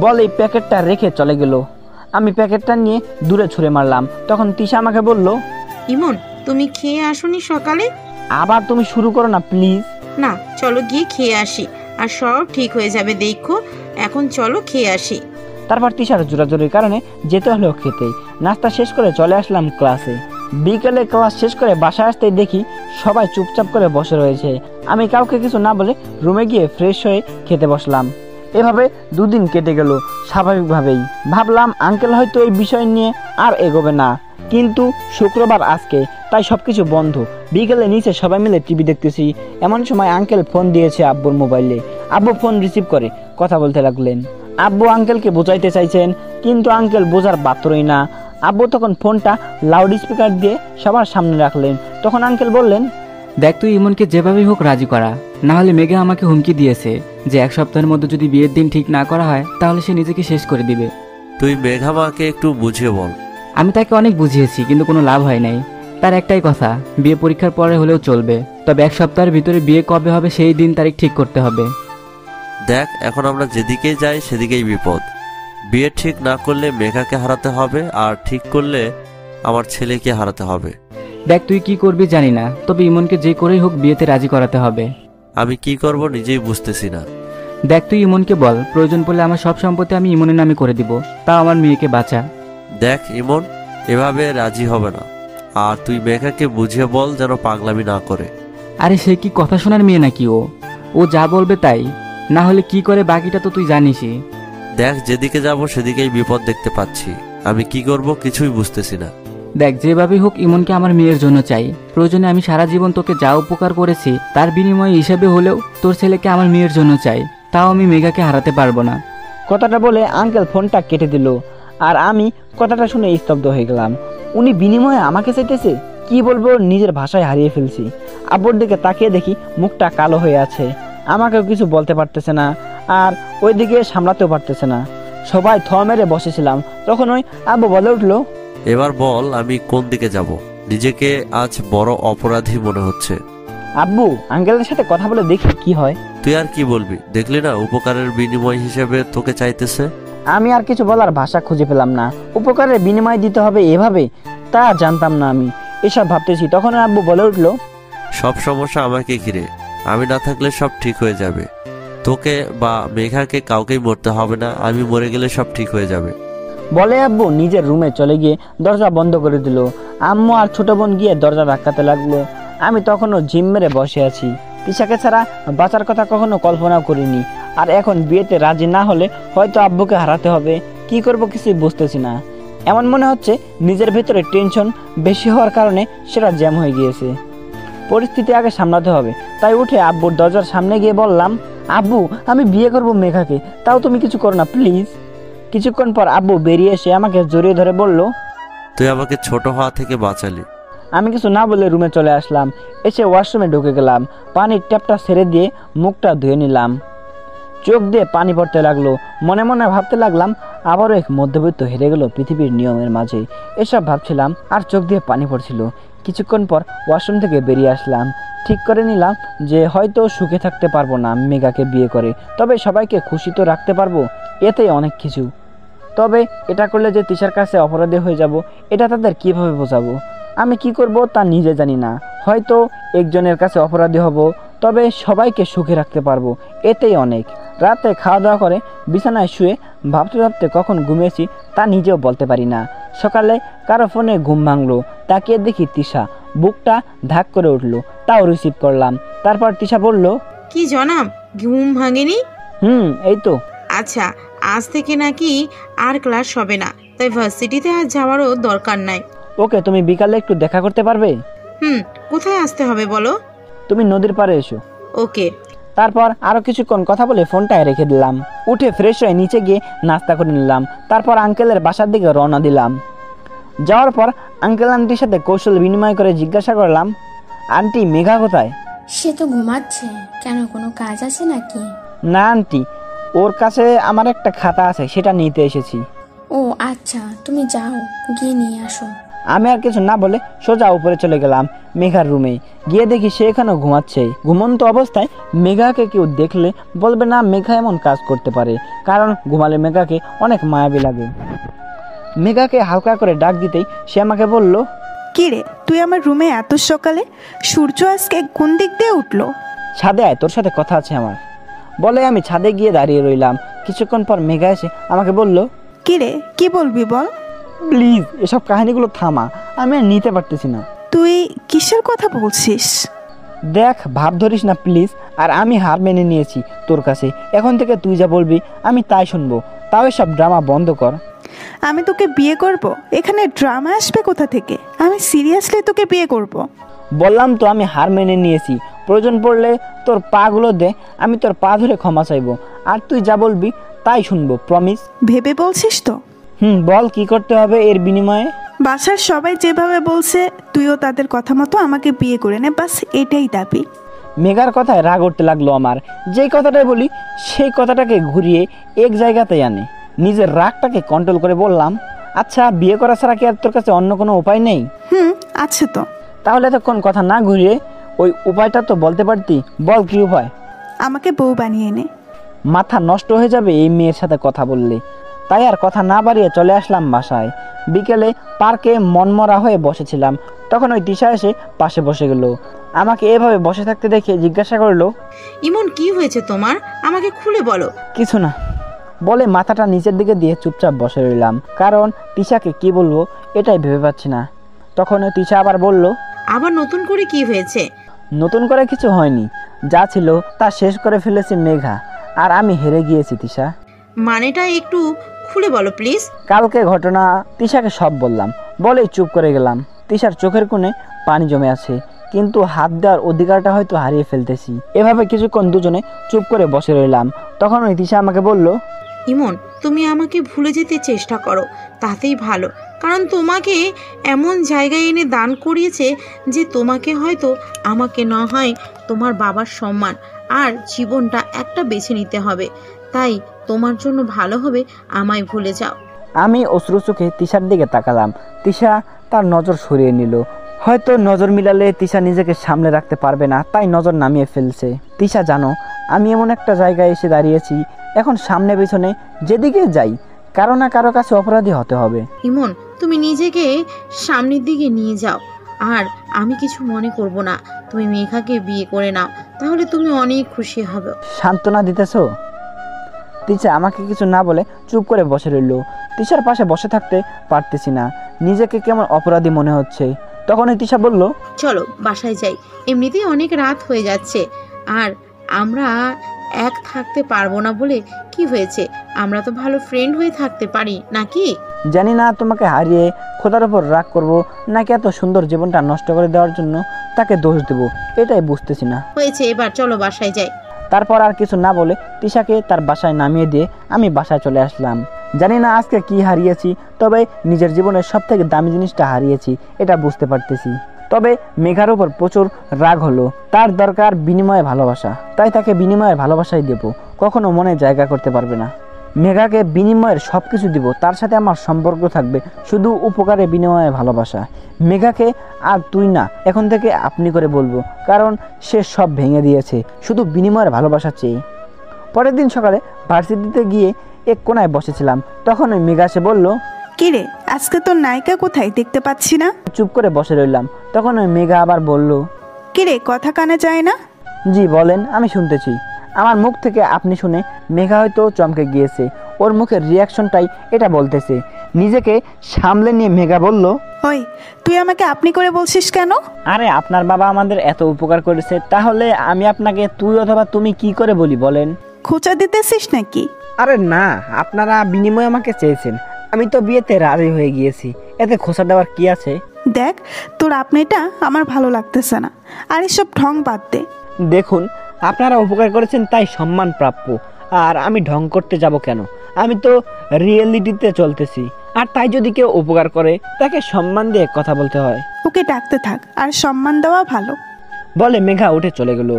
বলে এই প্যাকেটটা রেখে চলে গেল। আমি প্যাকেটটা নিয়ে দূরে ছুঁড়ে মারলাম। তখন তিশা আমাকে বলল, ইমন, তুমি খেয়ে আসোনি সকালে? আবার তুমি শুরু করো না প্লিজ। না, চলো গিয়ে খেয়ে আসি, আর সব ঠিক হয়ে যাবে, দেখো। এখন চলো খেয়ে আসি। তারপর তিশার জোরাজোরির কারণে যেতে হলো খেতে। নাস্তা শেষ করে চলে আসলাম ক্লাসে। বিকেলে ক্লাস শেষ করে বাসায় আসতেই দেখি সবাই চুপচাপ করে বসে রয়েছে। আমি কাউকে কিছু না বলে রুমে গিয়ে ফ্রেশ হয়ে খেতে বসলাম। এভাবে দুদিন কেটে গেল স্বাভাবিকভাবেই। ভাবলাম আঙ্কেল হয়তো এই বিষয় নিয়ে আর এগোবে না, কিন্তু শুক্রবার আজকে, তাই সবকিছু বন্ধ। বিকেলে নিচে সবাই মিলে টিভি দেখতেছি। এমন সময় আঙ্কেল ফোন দিয়েছে আব্বুর মোবাইলে। আব্বু ফোন রিসিভ করে কথা বলতে লাগলেন। আব্বু আঙ্কেলকে বোঝাইতে চাইছেন, কিন্তু আঙ্কেল বোঝার পাত্রই না। আব্বু তখন ফোনটা লাউড স্পিকার দিয়ে সবার সামনে রাখলেন। তখন আঙ্কেল বললেন, দেখ, তুই ইমনকে যেভাবেই হোক রাজি করা, না হলে মেঘা আমাকে হুমকি দিয়েছে যে 1 সপ্তাহের মধ্যে যদি বিয়ের দিন ঠিক না করা হয় তাহলে সে নিজেকে শেষ করে দিবে। তুই মেঘা মাকে একটু বুঝিয়ে বল। আমি তাকে অনেক বুঝিয়েছি কিন্তু কোনো লাভ হয় নাই। তার একটাই কথা, বিয়ে পরীক্ষার পরে হলেও চলবে, তবে 1 সপ্তাহের ভিতরে বিয়ে কবে হবে সেই দিন তারিখ ঠিক করতে হবে। দেখ, এখন আমরা যেদিকেই যাই সেদিকেই বিপদ। বিয়ে ঠিক না করলে মেঘাকে হারাতে হবে, আর ঠিক করলে আমার ছেলেকে হারাতে হবে। দেখ, তুই কি করবি জানি না, তবে ইমনকে যে করেই হোক বিয়েতে রাজি করাতে হবে। আমি কি করব নিজেই বুঝতেছি না। দেখ, তুই ইমনকে বল প্রয়োজন পড়লে আমার সব সম্পত্তি আমি ইমনের নামে করে দিব, তাও আমার মেয়েকে বাঁচা। দেখ ইমন, এভাবে রাজি হবে না, আর তুই মেঘাকে বুঝিয়ে বল যেন পাগলামি না করে। আরে সে কি কথা শোনার মেয়ে নাকি? ও যা বলবে তাই, না হলে কি করে বাকিটা তো তুই জানিসই। দেখ, যেদিকে যাব সেদিকেই বিপদ দেখতে পাচ্ছি, আমি কি করব কিছুই বুঝতেছি না। দেখ, যেভাবেই হোক ইমনকে আমার মেয়ের জন্য চাই। প্রয়োজনে আমি সারা জীবন তোকে যা উপকার করেছি তার বিনিময়ে হিসেবে হলেও তোর ছেলেকে আমার মেয়ের জন্য চাই, তাও আমি মেঘাকে হারাতে পারবো না। কথাটা বলে আঙ্কেল ফোনটা কেটে দিল। আর আমি কথাটা শুনে স্তব্ধ হয়ে গেলাম। উনি বিনিময়ে আমাকে চাইতেছে? কি বলবো, নিজের ভাষায় হারিয়ে ফেলছি। আব্বুর দিকে তাকিয়ে দেখি মুখটা কালো হয়ে আছে, আমাকেও কিছু বলতে পারতেছে না, আর ওইদিকে সামলাতেও পারতেছে না। সবাই থ মেরে বসেছিলাম। তখন ওই আব্বু বলে উঠলো, এবার বল আমি কোন দিকে যাব? নিজেকে আজ বড় অপরাধী মনে হচ্ছে। আব্বু আঙ্কেলের সাথে কথা বলে দেখি কি হয়। তুই আর কি বলবি? দেখলি না উপকারের বিনিময় হিসেবে তোকে চাইতেছে। আমি আর কিছু বলার ভাষা খুঁজে পেলাম না। উপকারের বিনিময় দিতে হবে এভাবে, তা জানতাম না আমি। এসব ভাবতেছি তখন আব্বু বলে উঠলো, সব সমস্যা আমাকে ঘিরে, আমি না থাকলে সব ঠিক হয়ে যাবে। তোকে বা মেঘাকে কাউকেই মরতে হবে না, আমি মরে গেলে সব ঠিক হয়ে যাবে। বলে আব্বু নিজের রুমে চলে গিয়ে দরজা বন্ধ করে দিল। আম্মু আর ছোট বোন গিয়ে দরজা ধাক্কাতে লাগলো। আমি তখনও জিম মেরে বসে আছি। তিশাকে ছাড়া বাঁচার কথা কখনো কল্পনা করিনি, আর এখন বিয়েতে রাজি না হলে হয়তো আব্বুকে হারাতে হবে। কি করব কিছুই বুঝতেছি না। এমন মনে হচ্ছে নিজের ভেতরে টেনশন বেশি হওয়ার কারণে সেটা জ্যাম হয়ে গিয়েছে। পরিস্থিতি আগে সামলাতে হবে, তাই উঠে আব্বুর দরজার সামনে গিয়ে বললাম, আব্বু আমি বিয়ে করব মেঘাকে, তাও তুমি কিছু করো না প্লিজ। কিছুক্ষণ পর আব্বু বেরিয়ে এসে আমাকে জড়িয়ে ধরে বলল, তুই আমাকে ছোট হওয়া থেকে বাঁচালি। আমি কিছু না বলে রুমে চলে আসলাম। এসে ওয়াশরুমে ঢুকে গেলাম। পানির ট্যাপটা ছেড়ে দিয়ে মুখটা ধুয়ে নিলাম। চোখ দিয়ে পানি পড়তে লাগলো। মনে মনে ভাবতে লাগলাম আবারও এক মধ্যবিত্ত হেরে গেল পৃথিবীর নিয়মের মাঝে। এসব ভাবছিলাম আর চোখ দিয়ে পানি পড়ছিল। কিছুক্ষণ পর ওয়াশরুম থেকে বেরিয়ে আসলাম। ঠিক করে নিলাম যে হয়তো সুখে থাকতে পারবো না মেঘাকে বিয়ে করে, তবে সবাইকে খুশি তো রাখতে পারবো, এতেই অনেক কিছু। তবে এটা করলে যে তিশার কাছে অপরাধী হয়ে যাব, এটা তাদের কিভাবে বোঝাবো? আমি কি করব তা নিজে জানি না। হয়তো একজনের কাছে অপরাধী হব, তবে সবাইকে সুখে রাখতে পারবো, এতেই অনেক। রাতে খাওয়া দাওয়া করে বিছানায় শুয়ে ভাবতে ভাবতে কখন ঘুমিয়েছি তা নিজেও বলতে পারি না। সকালে কারো ফোনে ঘুম ভাঙলো, তাকিয়ে দেখি তিশা। বুকটা ধাক করে উঠলো, তাও রিসিভ করলাম। তারপর তিশা বলল, কি জনাব, ঘুম ভাঙেনি? এই তো। আচ্ছা, আজ থেকে নাকি আর ক্লাস হবে না, তাই ভার্সিটিতে আজ যাওয়ারও দরকার নাই। ওকে, তুমি বিকালে একটু দেখা করতে পারবে? কোথায় আসতে হবে বলো? তুমি নদীর পাড়ে এসো। ওকে। তারপর আরো কিছুক্ষণ কথা বলে ফোনটায় রেখে দিলাম। উঠে ফ্রেশ হয়ে নিচে গিয়ে নাস্তা করে নিলাম। তারপর আঙ্কেলের বাসার দিকে রওনা দিলাম। যাওয়ার পর আঙ্কেল আন্টির সাথে কৌশল বিনিময় করে জিজ্ঞাসা করলাম, আন্টি মেঘা কোথায়? সে তো ঘুমাচ্ছে। কেন, কোনো কাজ আছে নাকি? না আন্টি, ওর কাছে আমার একটা খাতা আছে, সেটা নিতে এসেছি। ও আচ্ছা, তুমি যাও, গিয়ে নিয়ে আসো। আমি আর কিছু না বলে সোজা উপরে চলে গেলাম মেঘার রুমে। গিয়ে দেখি সে এখানেও ঘুমাচ্ছে। ঘুমন্ত অবস্থায় মেঘাকে কেউ দেখলে বলবে না মেঘা এমন কাজ করতে পারে, কারণ ঘুমালে মেঘাকে অনেক মায়াবী লাগে। মেঘাকে হালকা করে ডাক দিতেই সে আমাকে বলল, কি রে, তুই আমার রুমে এত সকালে? সূর্য আজকে কোন দিক দিয়ে উঠলো? ছাদে আয়, তোর সাথে কথা আছে আমার। বলে আমি ছাদে গিয়ে দাঁড়িয়ে রইলাম। কিছুক্ষণ পর মেঘা এসে আমাকে বলল, কি রে, কি বলবি বল? প্লিজ এসব কাহিনীগুলো থামা, আমি আর নিতে পারতেছি না। তুই কিসের কথা বলছিস? দেখ, ভাব ধরিস না প্লিজ। আর আমি হার মেনে নিয়েছি তোর কাছে। এখন থেকে তুই যা বলবি আমি তাই শুনবো। তাও সব ড্রামা বন্ধ কর। আমি তোকে বিয়ে করব? এখানে ড্রামা আসবে কোথা থেকে? আমি সিরিয়াসলি তোকে বিয়ে করব। বললাম তো আমি হার মেনে নিয়েছি। প্রয়োজন পড়লে তোর পাগুলো দে, আমি তোর পা ধরে ক্ষমা চাইবো। আর তুই যা বলবি তাই শুনবো, প্রমিস। ভেবে বলছিস তো? বল কি করতে হবে এর বিনিময়ে? বাসার সবাই যেভাবে বলছে তুইও তাদের কথা মতো আমাকে বিয়ে করে নে, বাস এটাই দাবি। মেঘার কথায় রাগ উঠতে লাগলো আমার। যেই কথাটাই বলি সেই কথাটাকে ঘুরিয়ে এক জায়গাতেই আনে। নিজের রাগটাকে কন্ট্রোল করে বললাম, আচ্ছা বিয়ে করা ছাড়া কি আর তোর কাছে অন্য কোনো উপায় নেই? আছে তো। তাহলে এতক্ষণ কথা না ঘুরিয়ে ওই উপায়টা তো বলতে পারতি। বল কি উপায়? আমাকে বউ বানিয়ে নে। মাথা নষ্ট হয়ে যাবে এই মেয়ের সাথে কথা বললে। তাই আর কথা না বাড়িয়ে চলে আসলাম বাসায়। বিকেলে পার্কে মনমরা হয়ে বসেছিলাম, তখন ওই তিশা এসে পাশে বসে গেল। আমাকে এভাবে বসে থাকতে দেখে জিজ্ঞাসা করলো, ইমন কি হয়েছে তোমার, আমাকে খুলে বলো। কিছু না বলে মাথাটা নিচের দিকে দিয়ে চুপচাপ বসে রইলাম, কারণ তিশাকে কি বলবো এটাই ভেবে পাচ্ছি না। তখন ওই তিশা আবার বলল, আবার নতুন করে কি হয়েছে? নতুন করে কিছু হয়নি, যা ছিল তা শেষ করে ফেলেছে মেঘা, আর আমি হেরে গিয়েছি তিশা। মানেটা একটু খুলে বলো প্লিজ। কালকে ঘটনা তিশাকে সব বললাম, বলেই চুপ করে গেলাম। তিশার চোখের কোণে পানি জমে আছে, কিন্তু হাত দেওয়ার অধিকারটা হয়তো হারিয়ে ফেলতেছি। এভাবে কিছুক্ষণ দুজনে চুপ করে বসে রইলাম। তখন ওই তিশা আমাকে বলল, ইমন তুমি আমাকে ভুলে যেতে চেষ্টা করো, তাতেই ভালো। কারণ তোমাকে এমন জায়গায় এনে দান করিয়েছে যে তোমাকে হয়তো আমাকে না হয় তোমার বাবার সম্মান আর জীবনটা একটা বেছে নিতে হবে। তাই তোমার জন্য ভালো হবে আমায় ভুলে যাও। আমি অশ্রু চোখে তিশার দিকে তাকালাম। তিশা তার নজর সরিয়ে নিল। হয়তো নজর মিলালে তিশা নিজেকে সামলে রাখতে পারবে না, তাই নজর নামিয়ে ফেলছে। তিশা জানো, আমি এমন একটা জায়গায় এসে দাঁড়িয়েছি, এখন সামনে পেছনে যেদিকে যাই কারো না কারো কাছে অপরাধী হতে হবে। ইমন তুমি নিজেকে সামনের দিকে নিয়ে যাও, আর আমি কিছু মনে করব না। তুমি মেঘাকে বিয়ে করে নাও, তাহলে তুমি অনেক খুশি হবে। সান্ত্বনা দিতেছো? তিশা আমাকে কিছু না বলে চুপ করে বসে রইল। তিশার পাশে বসে থাকতে পারতেছি না, নিজেকে কেমন অপরাধী মনে হচ্ছে। তখনই তিশা বলল, চলো বাসায় যাই, এমনিতেই অনেক রাত হয়ে যাচ্ছে। আর আমরা এক থাকতে পারবো না বলে কি হয়েছে, আমরা তো ভালো ফ্রেন্ড হয়ে থাকতে পারি নাকি? জানি না তোমাকে হারিয়ে খোদার উপর রাগ করব নাকি এত সুন্দর জীবনটা নষ্ট করে দেওয়ার জন্য তাকে দোষ দেব, এটাই বুঝতেছি না। হয়েছে, এবার চলো বাসায় যাই। তারপর আর কিছু না বলে তিশাকে তার বাসায় নামিয়ে দিয়ে আমি বাসায় চলে আসলাম। জানি না আজকে কি হারিয়েছি, তবে নিজের জীবনের সব থেকে দামি জিনিসটা হারিয়েছি, এটা বুঝতে পারতেছি। তবে মেঘার উপর প্রচুর রাগ হলো। তার দরকার বিনিময়ে ভালোবাসা, তাই তাকে বিনিময়ের ভালোবাসাই দেব, কখনো মনে জায়গা করতে পারবে না। মেঘাকে বিনিময়ের সব কিছু দিব, তার সাথে আমার সম্পর্ক থাকবে শুধু উপকারে বিনিময়ে ভালোবাসা। মেঘাকে আর তুই না, এখন থেকে আপনি করে বলবো, কারণ সে সব ভেঙে দিয়েছে শুধু বিনিময়ের ভালোবাসা চেয়ে। পরের দিন সকালে ভার্সিটিতে গিয়ে এক কোনায় বসেছিলাম, তখন ওই মেঘা এসে বলল, কিরে আজকে তোর নায়িকা কোথায়, দেখতে পাচ্ছি না? চুপ করে বসে রইলাম। তখন ওই মেঘা আবার বলল, কিরে কথা কানে যায় না? জি বলেন, আমি শুনতেছি। আমার মুখ থেকে আপনি শুনে মেঘা হয়তো চমকে গিয়েছে, ওর মুখের রিয়াকশনটাই এটা বলতেছে। নিজেকে সামলে নিয়ে মেঘা বলল, ওই তুই আমাকে আপনি করে বলছিস কেন? আরে আপনার বাবা আমাদের এত উপকার করেছে, তাহলে আমি আপনাকে তুই অথবা তুমি কি করে বলি বলেন? খোঁচা দিতেছিস নাকি? আরে না, আপনারা বিনিময়ে আমাকে চেয়েছেন, আমি তো বিয়েতে রাজি হয়ে গিয়েছি, এতে খোঁচা দেওয়ার কি আছে? দেখ তোর আপনিটা আমার ভালো লাগতেছে না, আর এসব ঢং বাদ দে। দেখুন, আপনারা উপকার করেছেন তাই সম্মান প্রাপ্য, আর আমি ঢং করতে যাব কেন? আমি তো রিয়েলিটিতে চলতেছি, আর তাই যদি কেউ উপকার করে তাকে সম্মান দিয়ে কথা বলতে হয়। ওকে ডাকতে থাক, আর সম্মান দেওয়া ভালো। বলে মেঘা উঠে চলে গেল।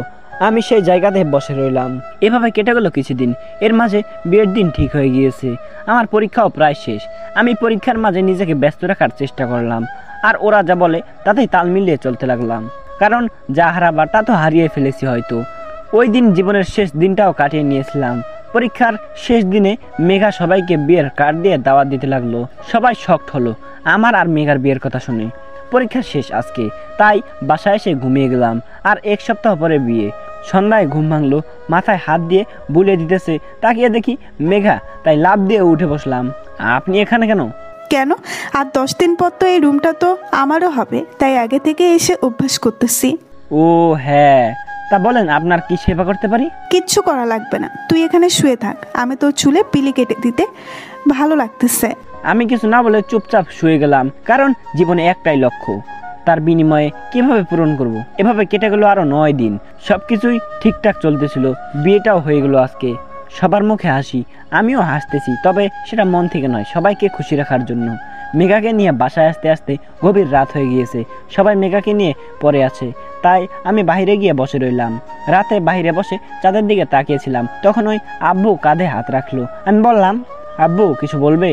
আমি সেই জায়গাতে বসে রইলাম। এভাবে কেটে গেল কিছুদিন। এর মাঝে বিয়ের দিন ঠিক হয়ে গিয়েছে, আমার পরীক্ষাও প্রায় শেষ। আমি পরীক্ষার মাঝে নিজেকে ব্যস্ত রাখার চেষ্টা করলাম, আর ওরা যা বলে তাতেই তাল মিলিয়ে চলতে লাগলাম, কারণ যা হারাবার তা তো হারিয়ে ফেলেছি হয়তো। ওই দিন জীবনের শেষ দিনটাও কাটিয়ে নিয়েছিলাম। পরীক্ষার শেষ দিনে মেঘা সবাইকে বিয়ের কার্ড দিয়ে দাওয়াত দিতে লাগলো। সবাই শকড হলো আমার আর মেঘার বিয়ের কথা শুনে। পরীক্ষা শেষ আজকে, তাই বাসায় এসে ঘুমিয়ে গেলাম। আর এক সপ্তাহ পরে বিয়ে। সন্ধ্যায় ঘুম ভাঙলো, মাথায় হাত দিয়ে বুলিয়ে দিতেছে, তাকিয়ে দেখি মেঘা, তাই লাফ দিয়ে উঠে বসলাম। আপনি এখানে কেন? কেন, আর 10 দিন পর তো এই রুমটা তো আমারও হবে, তাই আগে থেকে এসে অভ্যাস করতেছি। ও হ্যাঁ, তা বলেন আপনার কি সেবা করতে পারি? কিচ্ছু করা লাগবে না, তুই এখানে শুয়ে থাক, আমি তোর চুলে পিলি কেটে দিতে ভালো লাগতেছে। আমি কিছু না বলে চুপচাপ শুয়ে গেলাম, কারণ জীবনে একটাই লক্ষ্য, তার বিনিময়ে কিভাবে পূরণ করব। এভাবে কেটে গেল আরো 9 দিন। সবকিছুই ঠিকঠাক চলতেছিল, বিয়েটাও হয়ে গেল আজকে। সবার মুখে হাসি, আমিও হাসতেছি, তবে সেটা মন থেকে নয়, সবাইকে খুশি রাখার জন্য। মেঘাকে নিয়ে বাসায় আসতে আসতে গভীর রাত হয়ে গিয়েছে। সবাই মেঘাকে নিয়ে পড়ে আছে, তাই আমি বাইরে গিয়ে বসে রইলাম। রাতে বাইরে বসে চাঁদের দিকে তাকিয়েছিলাম, তখন ওই আব্বু কাঁধে হাত রাখলো। আমি বললাম, আব্বু কিছু বলবে?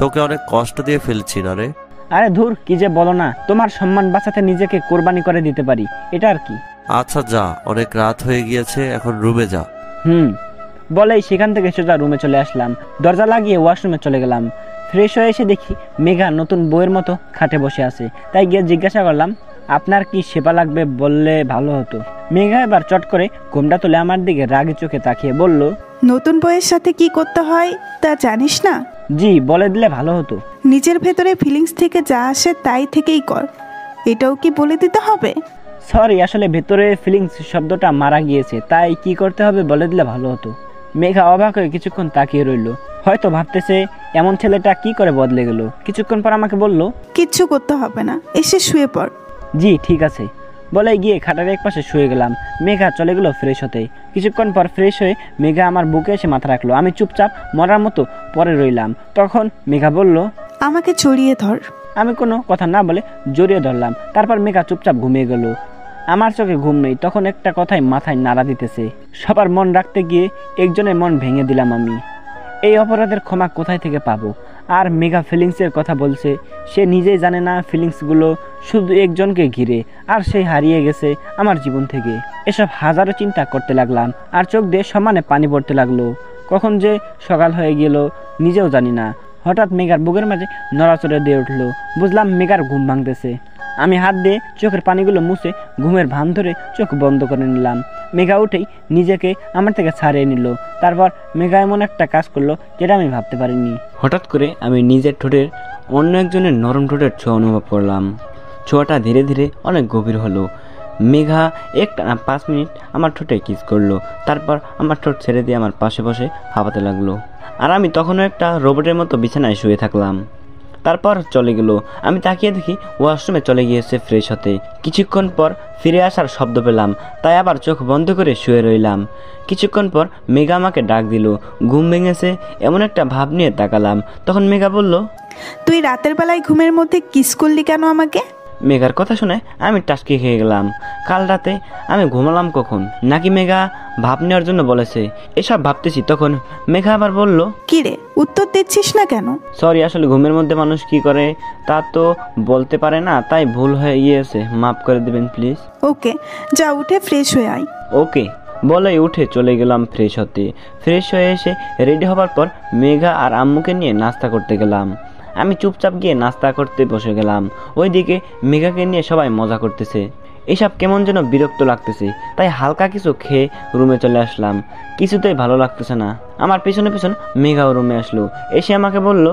তোকে অনেক কষ্ট দিয়ে ফেলছি না রে। আরে ধুর, কি যে বলো না, তোমার সম্মান বাঁচাতে নিজেকে কোরবানি করে দিতে পারি, এটা আর কি। আচ্ছা যা, অনেক রাত হয়ে গিয়েছে, এখন রুমে যা। বলেই সেখান থেকে সোজা রুমে চলে আসলাম। দরজা লাগিয়ে ওয়াশরুমে চলে গেলাম। ফ্রেশ হয়ে এসে দেখি মেঘা নতুন বইয়ের মতো খাটে বসে আছে, তাই গিয়ে জিজ্ঞাসা করলাম, আপনার কি সেবা লাগবে বললে ভালো হতো। মেঘা এবার চট করে ঘুমটা তুলে আমার দিকে রাগি চোখে তাকিয়ে বলল, নতুন বইয়ের সাথে কি করতে হয় তা জানিস না? জি, বলে দিলে ভালো হতো। নিজের ভেতরে ফিলিংস থেকে যা আসে তাই থেকেই কর, এটাও কি বলে দিতে হবে? সরি, আসলে ভেতরে ফিলিংস শব্দটা মারা গিয়েছে, তাই কি করতে হবে বলে দিলে ভালো হতো। মেঘা অবাক হয়ে কিছুক্ষণ তাকিয়ে রইল, হয়তো ভাবতেছে এমন ছেলেটা কি করে বদলে গেল। কিছুক্ষণ পর আমাকে বলল, কিচ্ছু করতে হবে না, এসে শুয়ে পড়। জি ঠিক আছে বলে গিয়ে খাটের এক পাশে শুয়ে গেলাম। মেঘা চলে গেল ফ্রেশ হতে। কিছুক্ষণ পর ফ্রেশ হয়ে মেঘা আমার বুকে এসে মাথা রাখলো। আমি চুপচাপ মরার মতো পরে রইলাম। তখন মেঘা বলল, আমাকে জড়িয়ে ধর। আমি কোনো কথা না বলে জড়িয়ে ধরলাম। তারপর মেঘা চুপচাপ ঘুমিয়ে গেল। আমার চোখে ঘুম নেই, তখন একটা কথাই মাথায় নাড়া দিতেছে। সবার মন রাখতে গিয়ে একজনের মন ভেঙে দিলাম আমি। এই অপরাধের ক্ষমা কোথায় থেকে পাবো? আর মেঘা ফিলিংসের কথা বলছে, সে নিজেই জানে না ফিলিংসগুলো শুধু একজনকে ঘিরে, আর সে হারিয়ে গেছে আমার জীবন থেকে। এসব হাজারো চিন্তা করতে লাগলাম, আর চোখ দিয়ে সমানে পানি পড়তে লাগলো। কখন যে সকাল হয়ে গেল নিজেও জানি না। হঠাৎ মেঘার বুকের মাঝে নড়াচড়ে দিয়ে উঠলো। বুঝলাম মেঘার ঘুম ভাঙতেছে। আমি হাত দিয়ে চোখের পানিগুলো মুছে ঘুমের ভান ধরে চোখ বন্ধ করে নিলাম। মেঘা উঠেই নিজেকে আমার থেকে ছাড়িয়ে নিল। তারপর মেঘা এমন একটা কাজ করলো যেটা আমি ভাবতে পারিনি। হঠাৎ করে আমি নিজের ঠোঁটের অন্য একজনের নরম ঠোঁটের ছোঁয়া অনুভব করলাম। ছোঁয়াটা ধীরে ধীরে অনেক গভীর হলো। মেঘা একটানা 5 মিনিট আমার ঠোঁটে কিস করলো। তারপর আমার ঠোঁট ছেড়ে দিয়ে আমার পাশে বসে হাঁপাতে লাগলো। আর আমি তখনও একটা রোবটের মতো বিছানায় শুয়ে থাকলাম। তারপর চলে গেল। আমি তাকিয়ে দেখি ওয়াশরুমে চলে গিয়েছে ফ্রেশ হতে। কিছুক্ষণ পর ফিরে আসার শব্দ পেলাম, তাই আবার চোখ বন্ধ করে শুয়ে রইলাম। কিছুক্ষণ পর মেঘা আমাকে ডাক দিল। ঘুম ভেঙেছে এমন একটা ভাব নিয়ে তাকালাম। তখন মেঘা বলল, তুই রাতের বেলায় ঘুমের মধ্যে কিস করলি কেন আমাকে? মেঘার কথা শুনে আমি টাসকি খেয়ে গেলাম। কাল রাতে আমি ঘুমালাম কখন? নাকি মেঘা ভাব নেওয়ার জন্য বলেছে? এসব ভাবতেছি তখন মেঘা আবার বলল, কি রে, উত্তর দিচ্ছিস না কেন? সরি, আসলে ঘুমের মধ্যে মানুষ কি করে তা তো বলতে পারে না, তাই ভুল হয়ে গিয়েছে, মাফ করে দিবেন প্লিজ। ওকে, যা উঠে ফ্রেশ হয়ে আয়। ওকে বলে উঠে চলে গেলাম ফ্রেশ হতে। ফ্রেশ হয়ে এসে রেডি হবার পর মেঘা আর আম্মুকে নিয়ে নাস্তা করতে গেলাম। আমি চুপচাপ গিয়ে নাস্তা করতে বসে গেলাম। ওইদিকে মেঘাকে নিয়ে সবাই মজা করতেছে। এসব কেমন যেন বিরক্ত লাগতেছে, তাই হালকা কিছু খেয়ে রুমে চলে আসলাম। কিছুতেই ভালো লাগতেছে না। আমার পেছনে পেছন মেঘাও রুমে আসলো। এসে আমাকে বলল,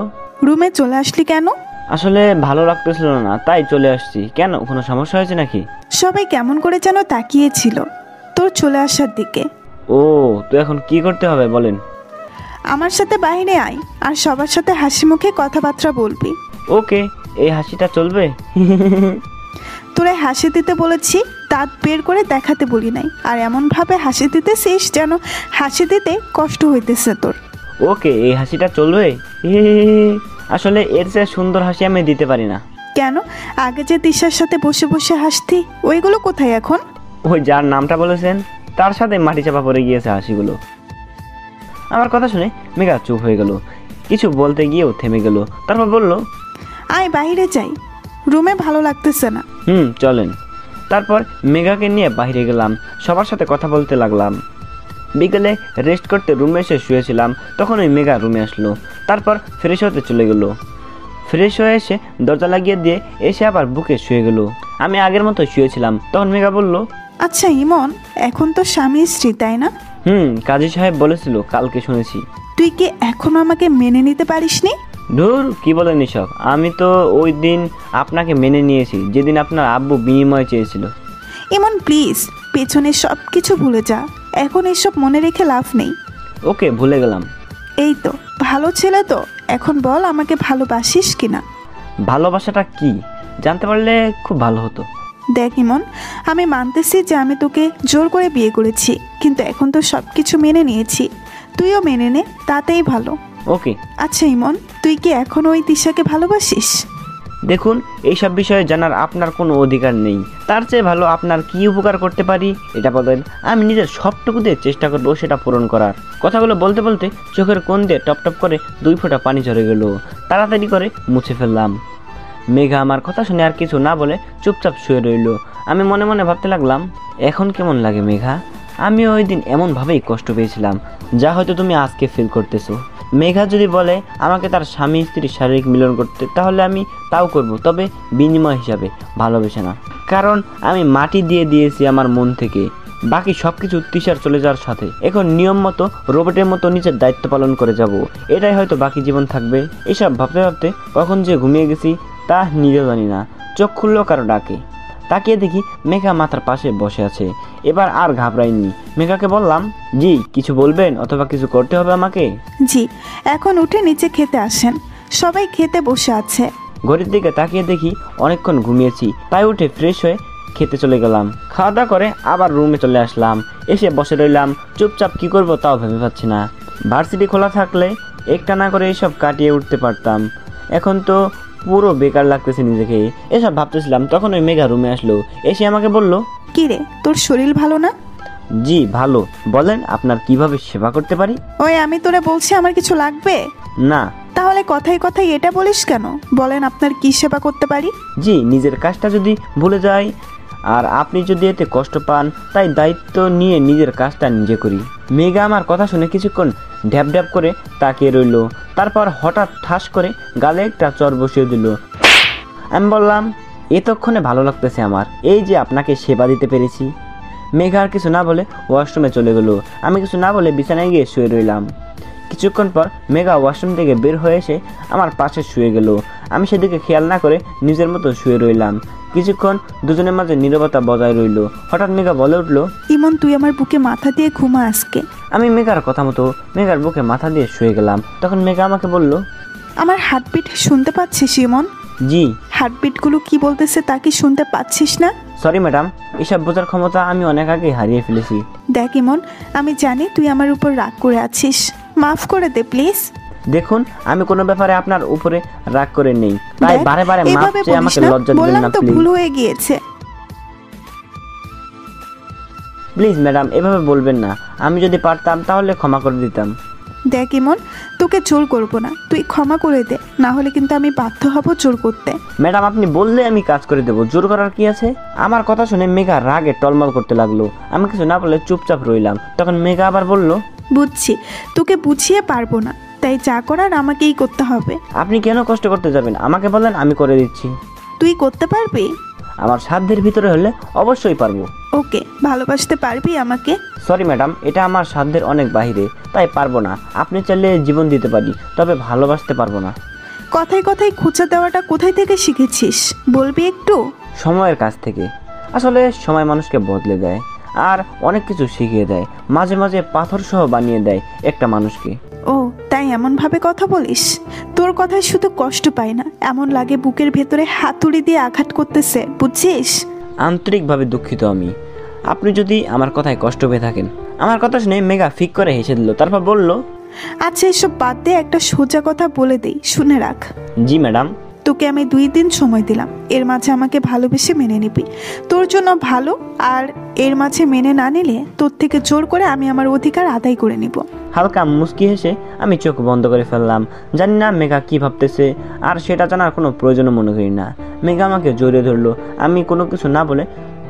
রুমে চলে আসলি কেন? আসলে ভালো লাগতেছিল না, তাই চলে আসছি। কেন, কোনো সমস্যা হয়েছে নাকি? সবাই কেমন করে যেন তাকিয়েছিল তোর চলে আসার দিকে। ও, তো এখন কি করতে হবে বলেন? আমার সাথে বাইরে আয় আর সবার সাথে হাসি মুখে কথাবার্তা বলবি। ওকে, এই হাসিটা চলবে? তোরা হাসি দিতে বলেছি, দাঁত বের করে দেখাতে বলি নাই। আর এমনভাবে হাসি দিতেছিস যেন হাসি দিতে কষ্ট হইতেছে তোর। ওকে, এই হাসিটা চলবে? আসলে এর চেয়ে সুন্দর হাসি আমি দিতে পারি না। কেন, আগে যে দিশার সাথে বসে বসে হাসতি ওইগুলো কোথায় এখন? ওই যার নামটা বলেছেন তার সাথে মাটি চাপা পড়ে গিয়েছে হাসিগুলো। আমার কথা শুনে মেঘা চুপ হয়ে গেল। কিছু বলতে গিয়েও থেমে গেল। তারপর বলল, আয় বাইরে যাই, রুমে ভালো লাগতেছে না। চলেন। তারপর মেঘাকে নিয়ে বাইরে গেলাম। সবার সাথে কথা বলতে লাগলাম। বিকেলে রেস্ট করতে রুমে এসে শুয়েছিলাম। তখন ওই মেঘা রুমে আসলো। তারপর ফ্রেশ হতে চলে গেল। ফ্রেশ হয়ে এসে দরজা লাগিয়ে দিয়ে এসে আবার বুকে শুয়ে গেল। আমি আগের মতো শুয়েছিলাম। তখন মেঘা বলল, আচ্ছা ইমন, এখন তো স্বামী স্ত্রী তাই না? কাজী সাহেব বলেছিল, কালকে শুনেছি। তুই কি এখনো আমাকে মেনে নিতে পারিসনি? ধুর, কি বলেন এসব? আমি তো ওই দিন আপনাকে মেনে নিয়েছি যেদিন আপনার আব্বু বিনিময় চেয়েছিল। ইমন প্লিজ, পেছনে সব কিছু ভুলে যা। এখন এসব মনে রেখে লাভ নেই। ওকে, ভুলে গেলাম। এই তো ভালো ছেলে তো, এখন বল আমাকে ভালোবাসিস কিনা? ভালোবাসাটা কি জানতে পারলে খুব ভালো হতো। দেখ ইমন, আমি মানতেছি যে আমি তোকে জোর করে বিয়ে করেছি, কিন্তু এখন তো সব কিছু মেনে নিয়েছি। তুইও মেনে নে, তাতেই ভালো। ওকে। আচ্ছা ইমন, তুই কি এখনো ওই দিশাকে ভালোবাসিস? দেখুন, এইসব বিষয়ে জানার আপনার কোনো অধিকার নেই। তার চেয়ে ভালো আপনার কি উপকার করতে পারি এটা বলেন। আমি নিজের সবটুকু দিয়ে চেষ্টা করবো সেটা পূরণ করার। কথাগুলো বলতে বলতে চোখের কোণ দিয়ে টপ টপ করে 2 ফোঁটা পানি ঝরে গেল। তাড়াতাড়ি করে মুছে ফেললাম। মেঘা আমার কথা শুনে আর কিছু না বলে চুপচাপ শুয়ে রইল। আমি মনে মনে ভাবতে লাগলাম, এখন কেমন লাগে মেঘা? আমি ওই দিন এমনভাবেই কষ্ট পেয়েছিলাম যা হয়তো তুমি আজকে ফিল করতেছো। মেঘা যদি বলে আমাকে তার স্বামী স্ত্রীর শারীরিক মিলন করতে, তাহলে আমি তাও করব, তবে বিনিময় হিসাবে, ভালোবেসে না। কারণ আমি মাটি দিয়ে দিয়েছি আমার মন থেকে। বাকি সব কিছু তিশার চলে যাওয়ার সাথে এখন নিয়ম মতো রোবটের মতো নিজের দায়িত্ব পালন করে যাব। এটাই হয়তো বাকি জীবন থাকবে। এসব ভাবতে ভাবতে কখন যে ঘুমিয়ে গেছি তা নিজেও জানি না। চোখ খুললো কারো ডাকে। তাকিয়ে দেখি মেঘা মাথার পাশে বসে আছে। এবার আর ঘাবড়াইনি। মেঘাকে বললাম, জি কিছু বলবেন অথবা কিছু করতে হবে আমাকে? জি, এখন উঠে নিচে খেতে আসেন, সবাই খেতে বসে আছে। ঘড়ির দিকে তাকিয়ে দেখি অনেকক্ষণ ঘুমিয়েছি, তাই উঠে ফ্রেশ হয়ে খেতে চলে গেলাম। খাওয়া দাওয়া করে আবার রুমে চলে আসলাম। এসে বসে রইলাম চুপচাপ। কি করব তাও ভেবে পাচ্ছি না। ভার্সিটি খোলা থাকলে একটানা করে এসব কাটিয়ে উঠতে পারতাম। এখন তো পুরো বেকার লাগতেছে নিজেকে। এসব ভাবতেছিলাম তখন ওই মেঘা রুমে আসলো। এসে আমাকে বলল, কি রে, তোর শরীর ভালো না? জি ভালো। বলেন আপনার কিভাবে সেবা করতে পারি? ওই আমি তোরে বলছি আমার কিছু লাগবে না। তাহলে কথায় কথায় এটা বলিস কেন? বলেন আপনার কি সেবা করতে পারি? জি, নিজের কাজটা যদি ভুলে যাই আর আপনি যদি এতে কষ্ট পান, তাই দায়িত্ব নিয়ে নিজের কাজটা নিজে করি। মেঘা আমার কথা শুনে কিছুক্ষণ ঢ্যাপ ঢ্যাপ করে তাকিয়ে রইল। তারপর হঠাৎ ঠাস করে গালে একটা চর বসিয়ে দিল। আমি বললাম, এতক্ষণে ভালো লাগতেছে আমার, এই যে আপনাকে সেবা দিতে পেরেছি। মেঘা আর কিছু না বলে ওয়াশরুমে চলে গেল। আমি কিছু না বলে বিছানায় গিয়ে শুয়ে রইলাম। কিছুক্ষণ পর মেঘা ওয়াশরুম থেকে বের হয়ে এসে আমার পাশে শুয়ে গেল। আমি সেদিকে খেয়াল না করে নিজের মতো শুয়ে রইলাম। কিছুক্ষণ দুজনের মাঝে নীরবতা বজায় রইল। হঠাৎ মেঘা বলে উঠল, ইমন তুই আমার বুকে মাথা দিয়ে ঘুমা আজকে। আমি মেঘার কথা মতো মেঘার বুকে মাথা দিয়ে শুয়ে গেলাম। তখন মেঘা আমাকে বলল, আমার হার্টবিট শুনতে পাচ্ছিস ইমন? জি। হার্টবিটগুলো কি বলতেছে তা কি শুনতে পাচ্ছিস না? সরি ম্যাডাম, এসব বোঝার ক্ষমতা আমি অনেক আগে হারিয়ে ফেলেছি। দেখ ইমন, আমি জানি তুই আমার উপর রাগ করে আছিস, মাফ করে দে প্লিজ। দেখুন, আমি কোনো ব্যাপারে আপনার উপরে রাগ করে নেই, তাই দেখ, বারে বারে মাফ এভাবে চেয়ে বলিস আমাকে না, লজ্জা দিবেন বললাম না তো প্লিজ। ভুল হয়ে গিয়েছে। প্লিজ ম্যাডাম, এভাবে বলবেন না। আমি যদি পারতাম তাহলে ক্ষমা করে দিতাম। দেখ ইমন, তোকে জোর করবো না, তুই ক্ষমা করে দে, না হলে কিন্তু আমি বাধ্য হব জোর করতে। ম্যাডাম, আপনি বললে আমি কাজ করে দেবো, জোর করার কি আছে? আমার কথা শুনে মেঘা রাগে টলমল করতে লাগলো। আমি কিছু না বলে চুপচাপ রইলাম। তখন মেঘা আবার বলল, বুঝছি, তোকে বুঝিয়ে পারবো না, তাই যা করার আমাকেই করতে হবে। আপনি কেন কষ্ট করতে যাবেন? আমাকে বলেন, আমি করে দিচ্ছি। তুই করতে পারবি? আমার সাধ্যের ভিতরে হলে অবশ্যই পারবো। ওকে, ভালোবাসতে পারবি আমাকে? সরি ম্যাডাম, এটা আমার সাধ্যের অনেক বাইরে, তাই পারবো না। আপনি চাইলে জীবন দিতে পারি, তবে ভালোবাসতে পারবো না। কথায় কথায় খোঁচা দেওয়াটা কোথায় থেকে শিখেছিস, বলবি একটু? সময়ের কাছ থেকে। আসলে সময় মানুষকে বদলে দেয় আর অনেক কিছু শিখিয়ে দেয়, মাঝে মাঝে পাথর সহ বানিয়ে দেয় একটা মানুষকে। ও তাই এমন ভাবে কথা বলিস? তোর কথায় শুধু কষ্ট পাই না, এমন লাগে বুকের ভেতরে হাতুড়ি দিয়ে আঘাত করতেছে, বুঝছিস? আন্তরিকভাবে দুঃখিত আমি। আপনি যদি আমার কথায় কষ্ট পেয়ে থাকেন। আমার কথা শুনে মেঘা ফিক করে হেসে দিল। তারপর বলল, আচ্ছা এসব বাদ দিয়ে একটা সোজা কথা বলে দেই, শুনে রাখ। জি ম্যাডাম। তোকে আমি 2 দিন সময় দিলাম, এর মাঝে আমাকে ভালোবেসে মেনে নিবি। তোর জন্য ভালো, আর এর মাঝে মেনে না নিলে তোর থেকে জোর করে আমি আমার অধিকার আদায় করে নিব। হালকা মুচকি হেসে আমি চোখ বন্ধ করে ফেললাম। জানি না মেঘা কি ভাবতেছে, আর সেটা জানার কোনো প্রয়োজনও মনে করি না। মেঘা আমাকে জড়িয়ে ধরলো। আমি কোনো কিছু না বলে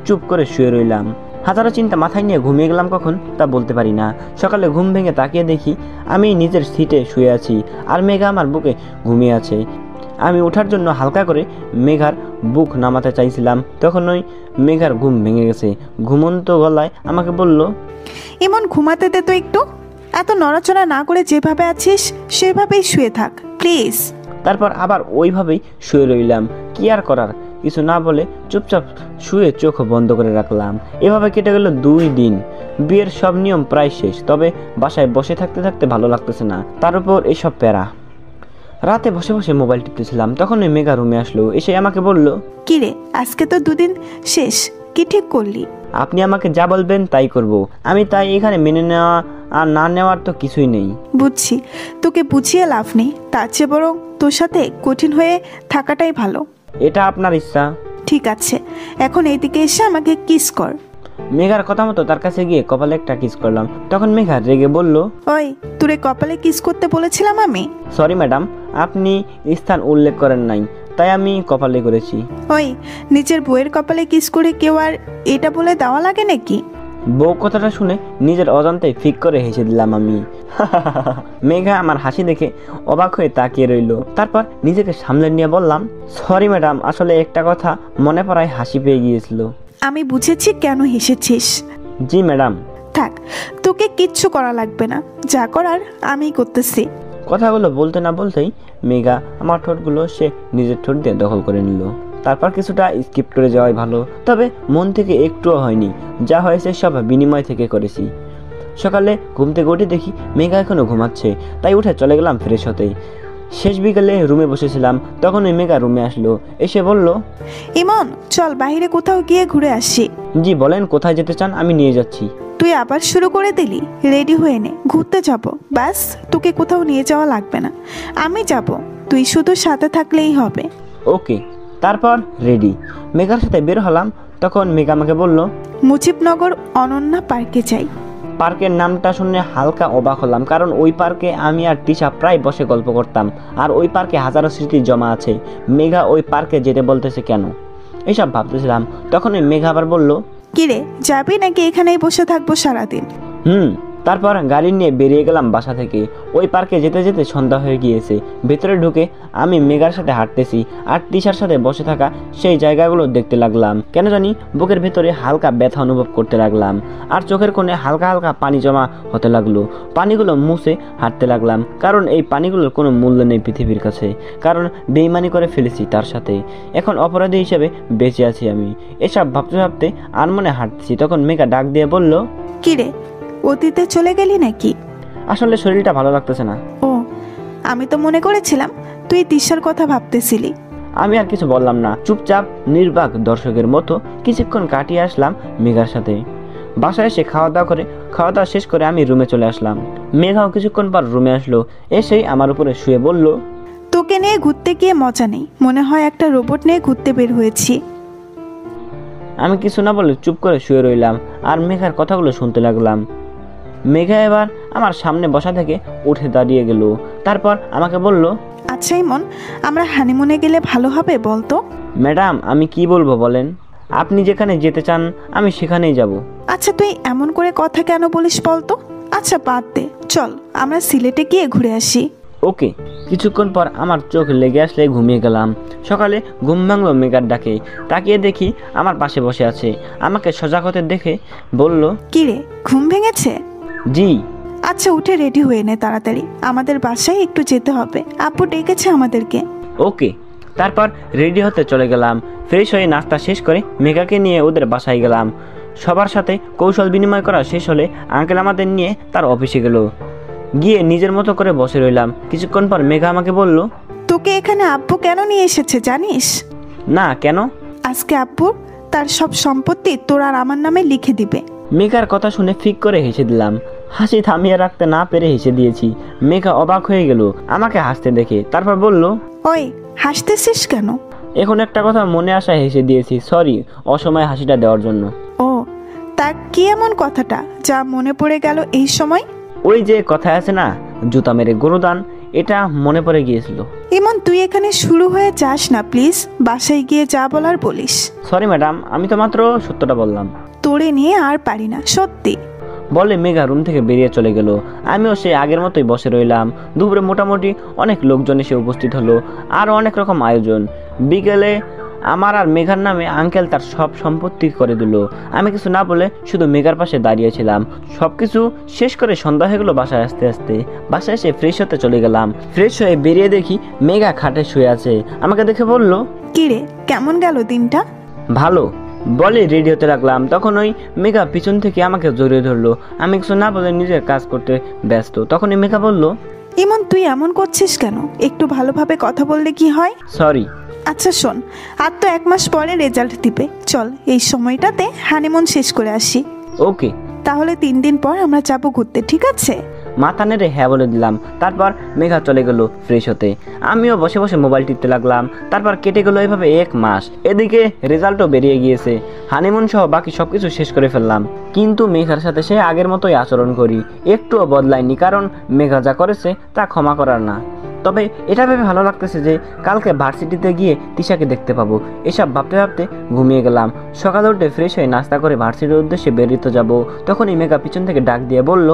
চুপ করে শুয়ে রইলাম। হাজারো চিন্তা মাথায় নিয়ে ঘুমিয়ে গেলাম কখন তা বলতে পারি না। সকালে ঘুম ভেঙে তাকিয়ে দেখি আমি নিজের সিটে শুয়ে আছি, আর মেঘা আমার বুকে ঘুমিয়ে আছে। আমি ওঠার জন্য হালকা করে মেঘার বুক নামাতে চাইছিলাম, তখন ওই মেঘার ঘুম ভেঙে গেছে। ঘুমন্ত গলায় আমাকে বলল, এমন ঘুমাতে দে তো একটু, এত নড়াচড়া না করে যেভাবে আছিস সেভাবেই শুয়ে থাক প্লিজ। তারপর আবার ওইভাবেই শুয়ে রইলাম। কি আর করার, কিছু না বলে চুপচাপ শুয়ে চোখ বন্ধ করে রাখলাম। এভাবে কেটে গেল 2 দিন। বিয়ের সব নিয়ম প্রায় শেষ, তবে বাসায় বসে থাকতে থাকতে ভালো লাগতেছে না, তার উপর এইসব প্যারা। রাতে বসে বসে মোবাইল টিপতেছিলাম, তখন ওই মেঘা রুমে আসলো। এসে আমাকে বলল, কিরে আজকে তো 2 দিন শেষ, কি ঠিক করলি? আপনি আমাকে যা বলবেন তাই করব। আমি তাই এখানে মেনে নেওয়া আর না নেওয়ার তো কিছুই নেই। বুঝছি, তোকে বুঝিয়ে লাভ নেই, তার চেয়ে বরং তোর সাথে কঠিন হয়ে থাকাটাই ভালো। এটা আপনার ইচ্ছা। ঠিক আছে, এখন এইদিকে এসে আমাকে কিস কর। মেঘার কথা মতো তার কাছে গিয়ে কপালে একটা কিস করলাম। তখন মেঘা রেগে বলল, ওই তোরে কপালে কিস করতে বলেছিলাম আমি? সরি ম্যাডাম, আপনি স্থান উল্লেখ করেন নাই, তাই আমি কপালে করেছি। ওই নিজের বউয়ের কপালে কিস করে কেউ আর এটা বলে দেওয়া লাগে নাকি? বউ কথাটা শুনে নিজের অজান্তে ফিক করে হেসে দিলাম আমি। মেঘা আমার হাসি দেখে অবাক হয়ে তাকিয়ে রইল। তারপর নিজেকে সামলে নিয়ে বললাম, সরি ম্যাডাম, আসলে একটা কথা মনে পড়ায় হাসি পেয়ে গিয়েছিল। আমি বুঝেছি কেন হেসেছিস। জি ম্যাডাম। থাক, তোকে কিচ্ছু করা লাগবে না, যা করার আমিই করতেছি। কথাগুলো বলতে না বলতেই মেঘা আমার ঠোঁটগুলো সে নিজের ঠোঁট দিয়ে দখল করে নিল। তারপর কিছুটা স্কিপ করে যাওয়াই ভালো, তবে মন থেকে একটুও হয়নি। যা হয়েছে সব বিনিময় থেকে করেছি। সকালে ঘুম থেকে উঠে দেখি মেঘা এখনো ঘুমাচ্ছে, তাই উঠে চলে গেলাম ফ্রেশ হতে। শেষ বিকেলে রুমে বসেছিলাম, তখন ওই মেঘা রুমে আসলো। এসে বলল, ইমন চল বাইরে কোথাও গিয়ে ঘুরে আসি। জি বলেন, কোথায় যেতে চান, আমি নিয়ে যাচ্ছি। তুই আবার শুরু করে দিলি? রেডি হয়ে নে, ঘুরতে যাব। ব্যাস, তোকে কোথাও নিয়ে যাওয়া লাগবে না, আমি যাব, তুই শুধু সাথে থাকলেই হবে। ওকে। তারপর রেডি মেঘার সাথে বের হলাম। তখন মেঘা আমাকে বলল, মুজিবনগর অনন্যা পার্কে যাই। পার্কের নামটা শুনে হালকা অবাক হলাম, কারণ ওই পার্কে আমি আর তিশা প্রায় বসে গল্প করতাম, আর ওই পার্কে হাজারো স্মৃতি জমা আছে। মেঘা ওই পার্কে যেতে বলতেছে কেন, এইসব ভাবতেছিলাম। তখন ওই মেঘা আবার বলল, কিরে যাবি নাকি এখানেই বসে থাকবো সারাদিন? তারপর গাড়ি নিয়ে বেরিয়ে গেলাম বাসা থেকে। ওই পার্কে যেতে যেতে সন্ধ্যা হয়ে গিয়েছে। ভেতরে ঢুকে আমি মেঘার সাথে হাঁটতেছি আর তিশার সাথে বসে থাকা সেই জায়গাগুলো দেখতে লাগলাম। কেন জানি বুকের ভেতরে হালকা ব্যথা অনুভব করতে লাগলাম আর চোখের কোণে হালকা হালকা পানি জমা হতে লাগলো। পানিগুলো মুছে হাঁটতে লাগলাম, কারণ এই পানিগুলোর কোনো মূল্য নেই পৃথিবীর কাছে, কারণ বেইমানি করে ফেলেছি তার সাথে। এখন অপরাধী হিসেবে বেঁচে আছি আমি। এসব ভাবতে ভাবতে আনমনে হাঁটতেছি, তখন মেঘা ডাক দিয়ে বলল, কিরে, অতীতে চলে গেলি নাকি? আসলে শরীরটা ভালো লাগতেছে না। ও, আমি তো মনে করেছিলাম তুই তিশার কথা ভাবতেছিলি। আমি আর কিছু বললাম না, চুপচাপ নির্বাক দর্শকের মতো কিছুক্ষণ কাটিয়ে আসলাম মেঘার সাথে। বাসায় এসে খাওয়া দাওয়া শেষ করে আমি রুমে চলে আসলাম। মেঘাও কিছুক্ষণ পর রুমে আসলো, এসেই আমার উপরে শুয়ে বলল, তোকে নিয়ে ঘুরতে গিয়ে মজা নেই, মনে হয় একটা রোবট নিয়ে ঘুরতে বের হয়েছি। আমি কিছু না বলে চুপ করে শুয়ে রইলাম আর মেঘার কথাগুলো শুনতে লাগলাম। মেঘা এবার আমার সামনে বসা থেকে উঠে দাঁড়িয়ে গেল। তারপর আমাকে বলল, আচ্ছা ইমন, আমরা হানিমুনে গেলে ভালো হবে বলতো? ম্যাডাম আমি কি বলবো বলেন, আপনি যেখানে যেতে চান আমি সেখানেই যাব। আচ্ছা তুই এমন করে কথা কেন বলিস বলতো? আচ্ছা বাদ দে, চল আমরা সিলেটে গিয়ে ঘুরে আসি। ওকে। কিছুক্ষণ পর আমার চোখ লেগে আসলে ঘুমিয়ে গেলাম। সকালে ঘুম ভাঙলো মেঘার ডাকে। তাকিয়ে দেখি আমার পাশে বসে আছে। আমাকে সজাগ হতে দেখে বলল, কিরে, ঘুম ভেঙেছে? জি। আচ্ছা উঠে রেডি হয়ে নে তাড়াতাড়ি, আমাদের বাসায় একটু যেতে হবে, আব্বু ডেকেছে আমাদেরকে। ওকে। তারপর রেডি হতে চলে গেলাম। ফ্রেশ হয়ে নাস্তা শেষ করে মেঘাকে নিয়ে ওদের বাসায় গেলাম। সবার সাথে কৌশল বিনিময় করা শেষ হলে আঙ্কেল আমাদের নিয়ে তার অফিসে গেল। গিয়ে নিজের মতো করে বসে রইলাম। কিছুক্ষণ পর মেঘা আমাকে বলল, তোকে এখানে আব্বু কেন নিয়ে এসেছে জানিস? না, কেন? আজকে আব্বু তার সব সম্পত্তি তোর আর আমার নামে লিখে দিবে। মেঘার কথা শুনে ফিক করে হেসে দিলাম। হাসি থামিয়ে রাখতে না পেরে হেসে দিয়েছি। মেঘা অবাক হয়ে গেল আমাকে হাসতে দেখে। তারপর বলল, ওই হাসতেছিস কেন? এখন একটা কথা মনে আসায় হেসে দিয়েছি, সরি অসময়ে হাসিটা দেওয়ার জন্য। ও, তা কি এমন কথাটা যা মনে পড়ে গেল এই সময়? ওই যে কথা আছে না, জুতা মেরে গরুদান, এটা মনে পড়ে গিয়েছিল। ইমন তুই এখানে শুরু হয়ে যাস না প্লিজ, বাসায় গিয়ে যা বলার বলিস। সরি ম্যাডাম, আমি তো মাত্র সত্যটা বললাম। তোরে নিয়ে আর পারি না সত্যি। বলে মেঘা রুম থেকে বেরিয়ে চলে গেল। আমিও সে আগের মতোই বসে রইলাম। দুপুরে মোটামুটি অনেক লোকজন এসে উপস্থিত হলো, আর অনেক রকম আয়োজন। বিকেলে আমার আর মেঘার নামে আঙ্কেল তার সব সম্পত্তি করে দিল। আমি কিছু না বলে শুধু মেঘার পাশে দাঁড়িয়েছিলাম। সবকিছু শেষ করে সন্ধ্যা হয়ে গেলো বাসায় আসতে আসতে। বাসায় এসে ফ্রেশ হতে চলে গেলাম। ফ্রেশ হয়ে বেরিয়ে দেখি মেঘা খাটে শুয়ে আছে। আমাকে দেখে বলল, কিরে, কেমন গেল দিনটা? ভালো। বলে রেডি হতে লাগলাম। তখন ওই মেঘা পিছন থেকে আমাকে জড়িয়ে ধরলো। আমি কিছু না বলে নিজের কাজ করতে ব্যস্ত। তখনই মেঘা বলল, ইমন তুই এমন করছিস কেন? একটু ভালোভাবে কথা বললে কি হয়? সরি। আচ্ছা শোন, আর তো 1 মাস পরে রেজাল্ট দিবে, চল এই সময়টাতে হানিমুন শেষ করে আসি। ওকে। তাহলে 3 দিন পর আমরা যাবো ঘুরতে, ঠিক আছে? মাথা নেড়ে হ্যাঁ বলে দিলাম। তারপর মেঘা চলে গেল ফ্রেশ হতে। আমিও বসে বসে মোবাইল টিপতে লাগলাম। তারপর কেটে গেল এভাবে 1 মাস। এদিকে রেজাল্টও বেরিয়ে গিয়েছে। হানিমুন সহ বাকি সবকিছু শেষ করে ফেললাম। কিন্তু মেঘার সাথে সে আগের মতোই আচরণ করি, একটুও বদলায়নি, কারণ মেঘা যা করেছে তা ক্ষমা করার না। তবে এটা ভেবে ভালো লাগতেছে যে কালকে ভার্সিটিতে গিয়ে তিশাকে দেখতে পাবো। এসব ভাবতে ভাবতে ঘুমিয়ে গেলাম। সকালে উঠে ফ্রেশ হয়ে নাস্তা করে ভার্সিটির উদ্দেশ্যে বেরিয়ে যাব। তখনই মেঘা পিছন থেকে ডাক দিয়ে বলল,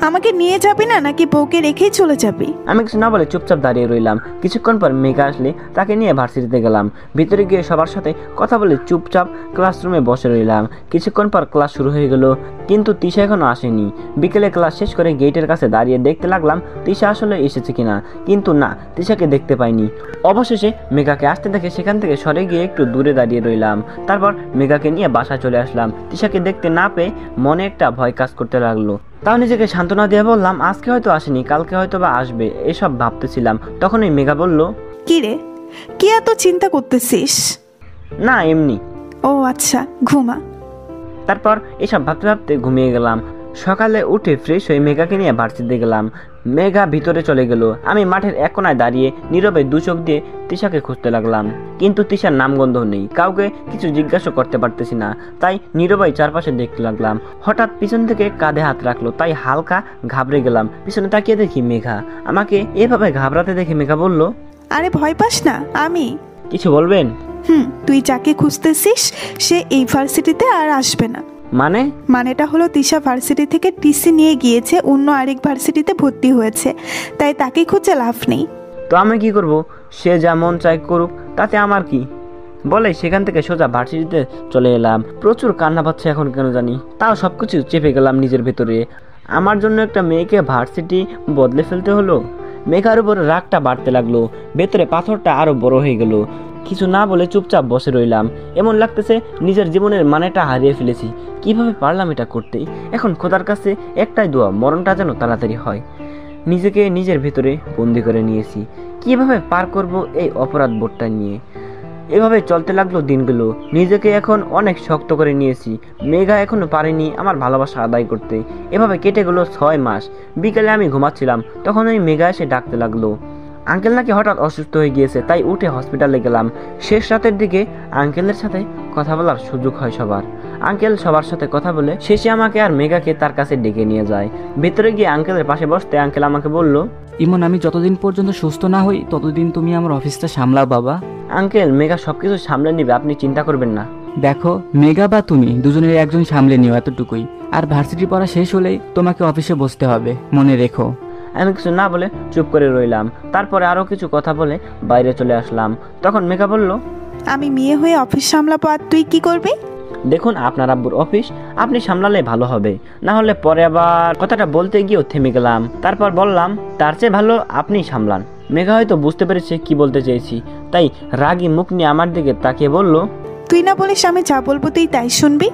আমাকে নিয়ে যাবি না নাকি বউকে রেখেই চলে যাবি? আমি কিছু না বলে চুপচাপ দাঁড়িয়ে রইলাম। কিছুক্ষণ পর মেঘা আসলে তাকে নিয়ে ভার্সিটিতে গেলাম। ভিতরে গিয়ে সবার সাথে কথা বলে চুপচাপ ক্লাসরুমে বসে রইলাম। কিছুক্ষণ পর ক্লাস শুরু হয়ে গেল, কিন্তু তিশা এখনো আসেনি। বিকেলে ক্লাস শেষ করে গেটের কাছে দাঁড়িয়ে দেখতে লাগলাম তিশা আসলে এসেছে কিনা, কিন্তু না, তিশাকে দেখতে পাইনি। অবশেষে মেঘাকে আসতে দেখে সেখান থেকে সরে গিয়ে একটু দূরে দাঁড়িয়ে রইলাম। তারপর মেঘাকে নিয়ে বাসায় চলে আসলাম। তিশাকে দেখতে না পেয়ে মনে একটা ভয় কাজ করতে লাগলো। তাও নিজেকে সান্ত্বনা দিয়ে বললাম, আজকে হয়তো আসেনি, কালকে হয়তো বা আসবে, এসব ভাবতেছিলাম। তখনই মেঘা বলল, কি রে, কি এত চিন্তা করতেছিস? না এমনি। ও আচ্ছা, ঘুমা। তারপর এসব ভাবতে ভাবতে ঘুমিয়ে গেলাম। সকালে উঠে ফ্রেশ হয়ে মেঘাকে নিয়ে ভার্সিটিতে গেলাম। মেঘা ভিতরে চলে গেল। আমি মাঠের এক কোনায় দাঁড়িয়ে নীরবে 2 চোখ দিয়ে তিশাকে খুঁজতে লাগলাম, কিন্তু তিশার নামগন্ধ নেই। কাউকে কিছু জিজ্ঞাসা করতে পারতেছি না, তাই নীরবে চারপাশে দেখতে লাগলাম। হঠাৎ পিছন থেকে কাঁধে হাত রাখলো, তাই হালকা ঘাবড়ে গেলাম। পিছনে তাকিয়ে দেখি মেঘা। আমাকে এভাবে ঘাবড়াতে দেখে মেঘা বলল, আরে ভয় পাস না, আমি। কিছু বলবেন? তুই যাকে খুঁজতেছিস সে এই ভার্সিটিতে আর আসবে না। মানেটা হলো তিশা ভার্সিটি থেকে টিসি নিয়ে গিয়েছে, অন্য আরেক ভার্সিটিতে ভর্তি হয়েছে, তাই তাকে খুঁজে লাভ নেই। তো আমি কি করব? সে যা মন চাই করুক, তাতে আমার কি? বলে সেখান থেকে সোজা ভার্সিটিতে চলে এলাম। প্রচুর কান্না পাচ্ছে এখন কেন জানি, তাও সবকিছু চেপে গেলাম নিজের ভেতরে। আমার জন্য একটা মেয়েকে ভার্সিটি বদলে ফেলতে হলো। মেঘার উপর রাগটা বাড়তে লাগলো, ভেতরে পাথরটা আরো বড় হয়ে গেল। কিছু না বলে চুপচাপ বসে রইলাম। এমন লাগতেছে নিজের জীবনের মানেটা হারিয়ে ফেলেছি। কিভাবে পারলাম এটা করতে? এখন খোদার কাছে একটাই দোয়া, মরণটা যেন তাড়াতাড়ি হয়। নিজেকে নিজের ভেতরে বন্দি করে নিয়েছি। কিভাবে পার করব এই অপরাধ বোধটা নিয়ে? এভাবে চলতে লাগলো দিনগুলো। নিজেকে এখন অনেক শক্ত করে নিয়েছি। মেঘা এখনো পারেনি আমার ভালোবাসা আদায় করতে। এভাবে কেটে গেল 6 মাস। বিকেলে আমি ঘুমাচ্ছিলাম, তখন ওই মেঘা এসে ডাকতে লাগলো। আঙ্কেল নাকি হঠাৎ অসুস্থ হয়ে গিয়েছে, তাই উঠে হসপিটালে গেলাম। শেষ রাতের দিকে আঙ্কেলের সাথে কথা বলার সুযোগ হয় সবার। আঙ্কেল সবার সাথে কথা বলে শেষে আমাকে আর মেঘাকে তার কাছে ডেকে নিয়ে যায়। ভেতরে গিয়ে আঙ্কেলের পাশে বসতে আঙ্কেল আমাকে বলল, ইমন, আমি যতদিন পর্যন্ত সুস্থ না হই ততদিন তুমি আমার অফিসটা সামলাও বাবা। আঙ্কেল, মেঘা সবকিছু সামলে নিবে, আপনি চিন্তা করবেন না। দেখো, মেঘা বা তুমি দুজনের একজন সামলে নিও, এতটুকুই। আর ভার্সিটি পড়া শেষ হলেই তোমাকে অফিসে বসতে হবে, মনে রেখো। আমি কিছু না বলে চুপ করে রইলাম। তারপরে আরো কিছু কথা বলে বাইরে চলে আসলাম। তখন মেঘা বলল, আমি মেয়ে হয়ে অফিস সামলাবো আর তুই কি করবি? দেখুন, আপনার আব্বুর অফিস আপনি সামলালে ভালো হবে, না হলে পরে আবার। কথাটা বলতে গিয়েও থেমে গেলাম। তারপর বললাম, তার চেয়ে ভালো আপনি সামলান। মেঘা হয়তো বুঝতে পেরেছে কি বলতে চেয়েছি, তাই রাগী মুখ নিয়ে আমার দিকে তাকিয়ে বলল, তুই না বলিস আমি যা বলবো তুই তাই শুনবি?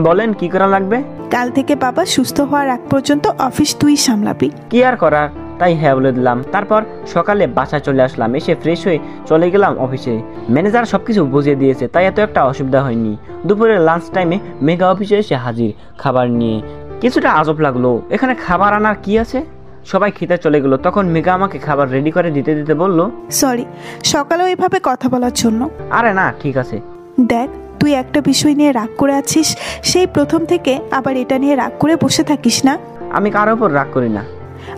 বলেন কি করা লাগবে? কাল থেকে বাবা সুস্থ হওয়ার আগ পর্যন্ত অফিস তুই সামলাবি। কি আর করার, তাই হ্যাঁ বলে দিলাম। তারপর সকালে বাসায় চলে আসলাম। এসে ফ্রেশ হয়ে চলে গেলাম অফিসে। ম্যানেজার সবকিছু বুঝিয়ে দিয়েছে, তাই এত একটা অসুবিধা হয়নি। দুপুরে লাঞ্চ টাইমে মেঘা অফিসে এসে হাজির খাবার নিয়ে। কিছুটা আজব লাগলো, এখানে খাবার আনার কি আছে? সবাই খেতে চলে গেল। তখন মেঘা আমাকে খাবার রেডি করে দিতে দিতে বলল, সরি সকালেও এভাবে কথা বলার জন্য। আরে না, ঠিক আছে। দেখ, তুই একটা বিষয় নিয়ে রাগ করে আছিস, সেই প্রথম থেকে আবার এটা নিয়ে রাগ করে বসে থাকিস না। আমি কারোর উপর রাগ করি না।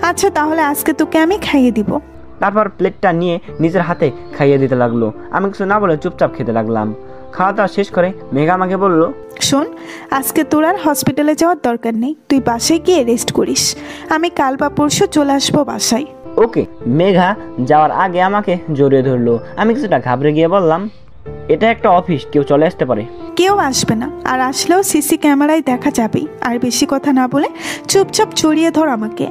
আচ্ছা তাহলে আজকে তোকে আমি খাইয়ে দিব। তারপর প্লেটটা নিয়ে নিজের হাতে খাইয়ে দিতে লাগলো। আমি কিছু না বলে চুপচাপ খেতে লাগলাম। খাওয়া দাওয়া শেষ করে মেঘা আমাকে বলল, শোন, আজকে তোর আর হসপিটালে যাওয়ার দরকার নেই, তুই বাসায় গিয়ে রেস্ট করিস। আমি কাল বা পরশু চলে আসবো বাসায়। ওকে। মেঘা যাওয়ার আগে আমাকে জড়িয়ে ধরলো। আমি কিছুটা ঘাবড়ে গিয়ে বললাম, এটা একটা অফিস, কেউ চলে আসতে পারে। কেউ আসবে না, আর আসলেও সিসি ক্যামেরায় দেখা যাবেই। আর বেশি কথা না বলে চুপচাপ জড়িয়ে ধর আমাকে।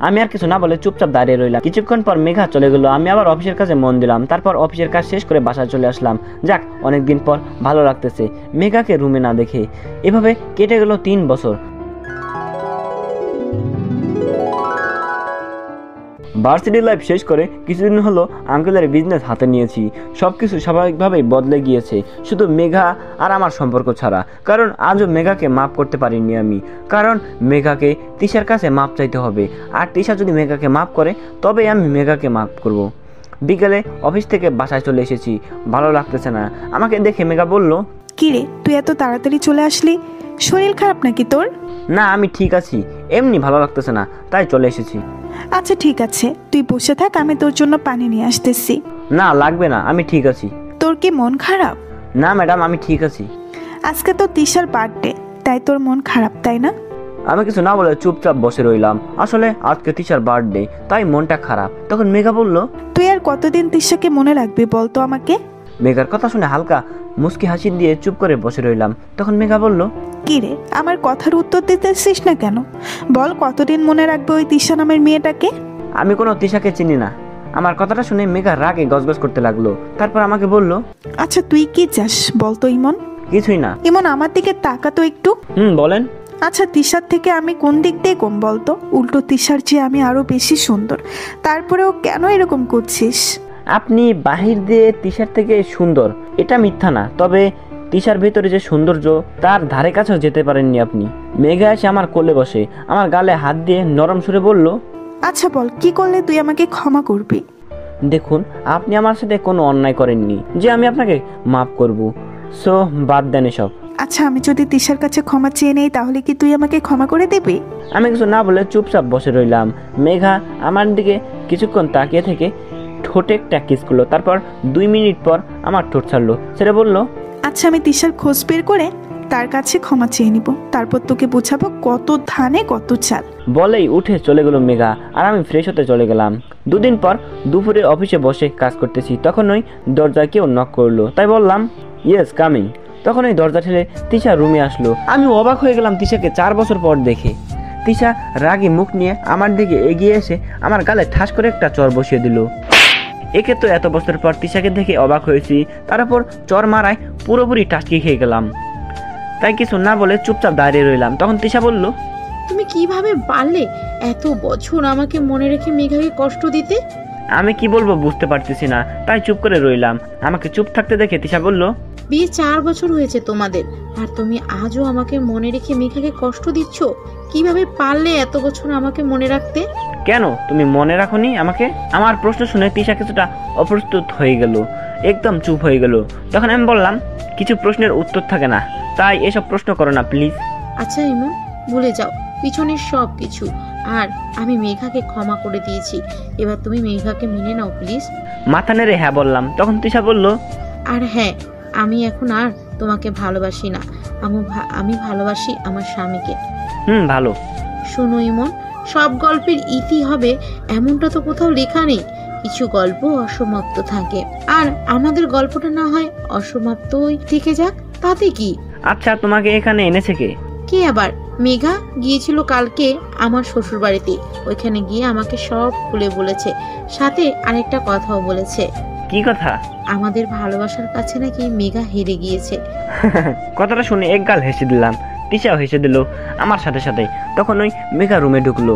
আমি আর কিছু না বলে চুপচাপ দাঁড়িয়ে রইলাম। কিছুক্ষণ পর মেঘা চলে গেল। আমি আবার অফিসের কাজে মন দিলাম। তারপর অফিসের কাজ শেষ করে বাসায় চলে আসলাম। যাক, অনেকদিন পর ভালো লাগতেছে মেঘাকে রুমে না দেখে। এভাবে কেটে গেল 3 বছর। ভার্সিটি লাইফ শেষ করে কিছুদিন হলো আঙ্কেলের বিজনেস হাতে নিয়েছি। সবকিছু স্বাভাবিকভাবেই বদলে গিয়েছে, শুধু মেঘা আর আমার সম্পর্ক ছাড়া। কারণ আজও মেঘাকে মাফ করতে পারিনি আমি। কারণ মেঘাকে তিশার কাছে মাপ চাইতে হবে, আর তিশা যদি মেঘাকে মাফ করে তবেই আমি মেঘাকে মাফ করব। বিকেলে অফিস থেকে বাসায় চলে এসেছি। ভালো লাগতেছে না। আমাকে দেখে মেঘা বলল, কি রে, তুই এত তাড়াতাড়ি চলে আসলি? শরীর খারাপ নাকি তোর? না, আমি ঠিক আছি, এমনি ভালো লাগতেছে না, তাই চলে এসেছি। আচ্ছা ঠিক আছে, তুই বসে থাক, আমি তোর জন্য পানি নিয়ে আসতেছি। না, লাগবে না, আমি ঠিক আছি। তোর কি মন খারাপ? না ম্যাডাম, আমি ঠিক আছি। আজকে তো তিশার বার্থডে, তাই তোর মন খারাপ, তাই না? আমি কিছু না বলে চুপচাপ বসে রইলাম। আসলে আজকে তিশার বার্থডে, তাই মনটা খারাপ। তখন মেঘা বলল, তুই আর কতদিন তিশাকে মনে রাখবি বলতো আমাকে? মেঘার কথা শুনে হালকা মুস্কি হাসি দিয়ে চুপ করে বসে রইলাম। তখন মেঘা বলল, কি রে, আমার কথার উত্তর দিতেছিস না কেন? বল, কতদিন মনে রাখবে ওই তিশা নামের মেয়েটাকে? আমি কোনো তিশাকে চিনি না। আমার কথাটা শুনে মেঘা রাগে গজগজ করতে লাগলো। তারপর আমাকে বলল, আচ্ছা তুই কি চাস বলতো ইমন? কিছুই না। ইমন, আমার দিকে তাকাতো একটু। বলেন। আচ্ছা, তিশার থেকে আমি কোন দিক দিয়ে কম বলতো? উল্টো তিশার চেয়ে আমি আরো বেশি সুন্দর, তারপরেও কেন এরকম করছিস? আপনি বাহির দিয়ে তিশার থেকে সুন্দর, এটা মিথ্যা না। তবে তিশার ভেতরে যে সৌন্দর্য, তার ধারে কাছেও যেতে পারেননি আপনি। মেঘা এসে আমার কোলে বসে আমার গালে হাত দিয়ে নরম সুরে বলল, আচ্ছা বল, কি করলে তুই আমাকে ক্ষমা করবি? দেখুন, আপনি আমার সাথে কোনো অন্যায় করেননি যে আমি আপনাকে মাফ করব। সো বাদ দেন এসব। আচ্ছা, আমি যদি তিশার কাছে ক্ষমা চেয়ে নেই তাহলে কি তুই আমাকে ক্ষমা করে দিবি? আমি কিছু না বলে চুপচাপ বসে রইলাম। মেঘা আমার দিকে কিছুক্ষণ তাকিয়ে থেকে ঠোঁটে একটা কিস করলো। তারপর 2 মিনিট পর আমার ঠোঁট ছাড়লো, ছেড়ে বলল, আচ্ছা, আমি তিশার খোঁজ বের করে তার কাছে ক্ষমা চেয়ে নিব, তারপর তোকে বোঝাবো কত ধানে কত চাল। বলেই উঠে চলে গেল মেঘা, আর আমি ফ্রেশ হতে চলে গেলাম। দুদিন পর দুপুরে অফিসে বসে কাজ করতেছি, তখনই দরজায় কেউ নক করলো, তাই বললাম ইয়েস কামিং। তখন ওই দরজা ঠেলে তিশা রুমে আসলো। আমি অবাক হয়ে গেলাম তিশাকে 4 বছর পর দেখে। তিশা রাগী মুখ নিয়ে আমার দিকে এগিয়ে এসে আমার গালে ঠাস করে একটা চর বসিয়ে দিল। একে তো এত বছর পর তিশাকে দেখে অবাক হয়েছি, তার উপর চর মারায় পুরোপুরি টাচকি খেয়ে গেলাম। তাই কিছু না বলে চুপচাপ দাঁড়িয়ে রইলাম। তখন তিশা বলল, তুমি কিভাবে পারলে এত বছর আমাকে মনে রেখে মেঘাকে কষ্ট দিতে? আমি কি বলবো বুঝতে পারতেছি না, তাই চুপ করে রইলাম। আমাকে চুপ থাকতে দেখে তিশা বলল, বিয়ে 4 বছর হয়েছে তোমাদের, আর তুমি আজও আমাকে মনে রেখে মেঘাকে কষ্ট দিচ্ছ? কিভাবে পারলে এত বছর আমাকে মনে রাখতে? কেন তুমি মনে রাখোনি আমাকে? আমার প্রশ্ন শুনে তিশা কিছুটা অপ্রস্তুত হয়ে গেল, একদম চুপ হয়ে গেল। তখন আমি বললাম, কিছু প্রশ্নের উত্তর থাকে না, তাই এসব প্রশ্ন করো না প্লিজ। আচ্ছা ইমন, ভুলে যাও পিছনের সব কিছু, আর আমি মেঘাকে ক্ষমা করে দিয়েছি। এবার তুমি মেঘাকে মেনে নাও প্লিজ। মাথা নেড়ে হ্যাঁ বললাম। তখন তিশা বলল, আর হ্যাঁ, আমি এখন আর তোমাকে ভালোবাসি না, আমি ভালোবাসি আমার স্বামীকে। ভালো। শোনো ইমন, সব গল্পের ইতি হবে এমনটা তো কোথাও লেখা নেই। কিছু গল্প অসমাপ্ত থাকে, আর আমাদের গল্পটা না হয় অসমাপ্তই থেকে যাক, তাতে কি? আচ্ছা তোমাকে এখানে এনেছে কে? কে আবার? মেঘা গিয়েছিল কালকে আমার শ্বশুর বাড়িতে, ওইখানে গিয়ে আমাকে সব খুলে বলেছে, সাথে আরেকটা কথাও বলেছে। কি কথা? আমাদের ভালোবাসার কাছে নাকি মেঘা হেরে গিয়েছে। কথাটা শুনে একগাল হেসে দিলাম। তিশাও হেসে দিল আমার সাথে সাথে। তখন ওই মেঘা রুমে ঢুকলো,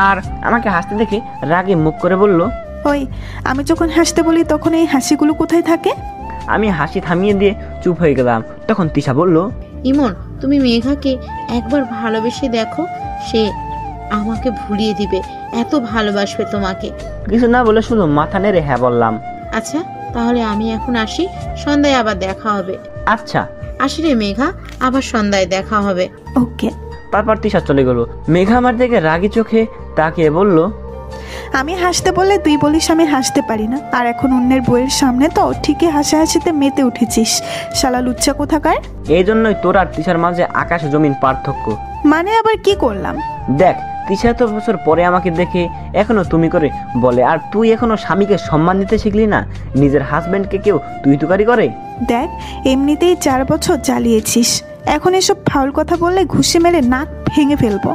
আর আমাকে হাসতে দেখে রাগে মুখ করে বলল, ওই আমি যখন হাসতে বলি তখন এই হাসিগুলো কোথায় থাকে? আমি হাসি থামিয়ে দিয়ে চুপ হয়ে গেলাম। তখন তিশা বলল, ইমন, তুমি মেঘাকে একবার ভালোবেসে দেখো, সে আমাকে ভুলিয়ে দিবে, এত ভালোবাসবে তোমাকে। কিছু না বলে শুধু মাথা নেড়ে হ্যাঁ বললাম। আচ্ছা তাহলে আমি এখন আসি, সন্ধ্যায় আবার দেখা হবে। আচ্ছা আসি রে মেঘা, আবার সন্ধ্যায় দেখা হবে। ওকে। তারপর তিশা চলে গেল। মেঘা আমার দিকে রাগি চোখে তাকিয়ে বলল, আমি হাসতে বললে তুই বলিস আমি হাসতে পারি না, আর এখন অন্যের বইয়ের সামনে তো ঠিকই হাসাহাসিতে মেতে উঠেছিস, শালা লুচ্চা কোথাকার। এই জন্যই তোর আর তিশার মাঝে আকাশ জমিন পার্থক্য। মানে আবার কি করলাম? দেখ, তিশা এত বছর পরে আমাকে দেখে এখনো তুমি করে বলে, আর তুই এখনো স্বামীকে সম্মান দিতে শিখলি না। নিজের হাজবেন্ডকে কেউ তুই তুকারি করে? দেখ, এমনিতেই 4 বছর জ্বালিয়েছিস, এখন এসব ফাউল কথা বললে ঘুষি মেরে নাক ভেঙে ফেলবো।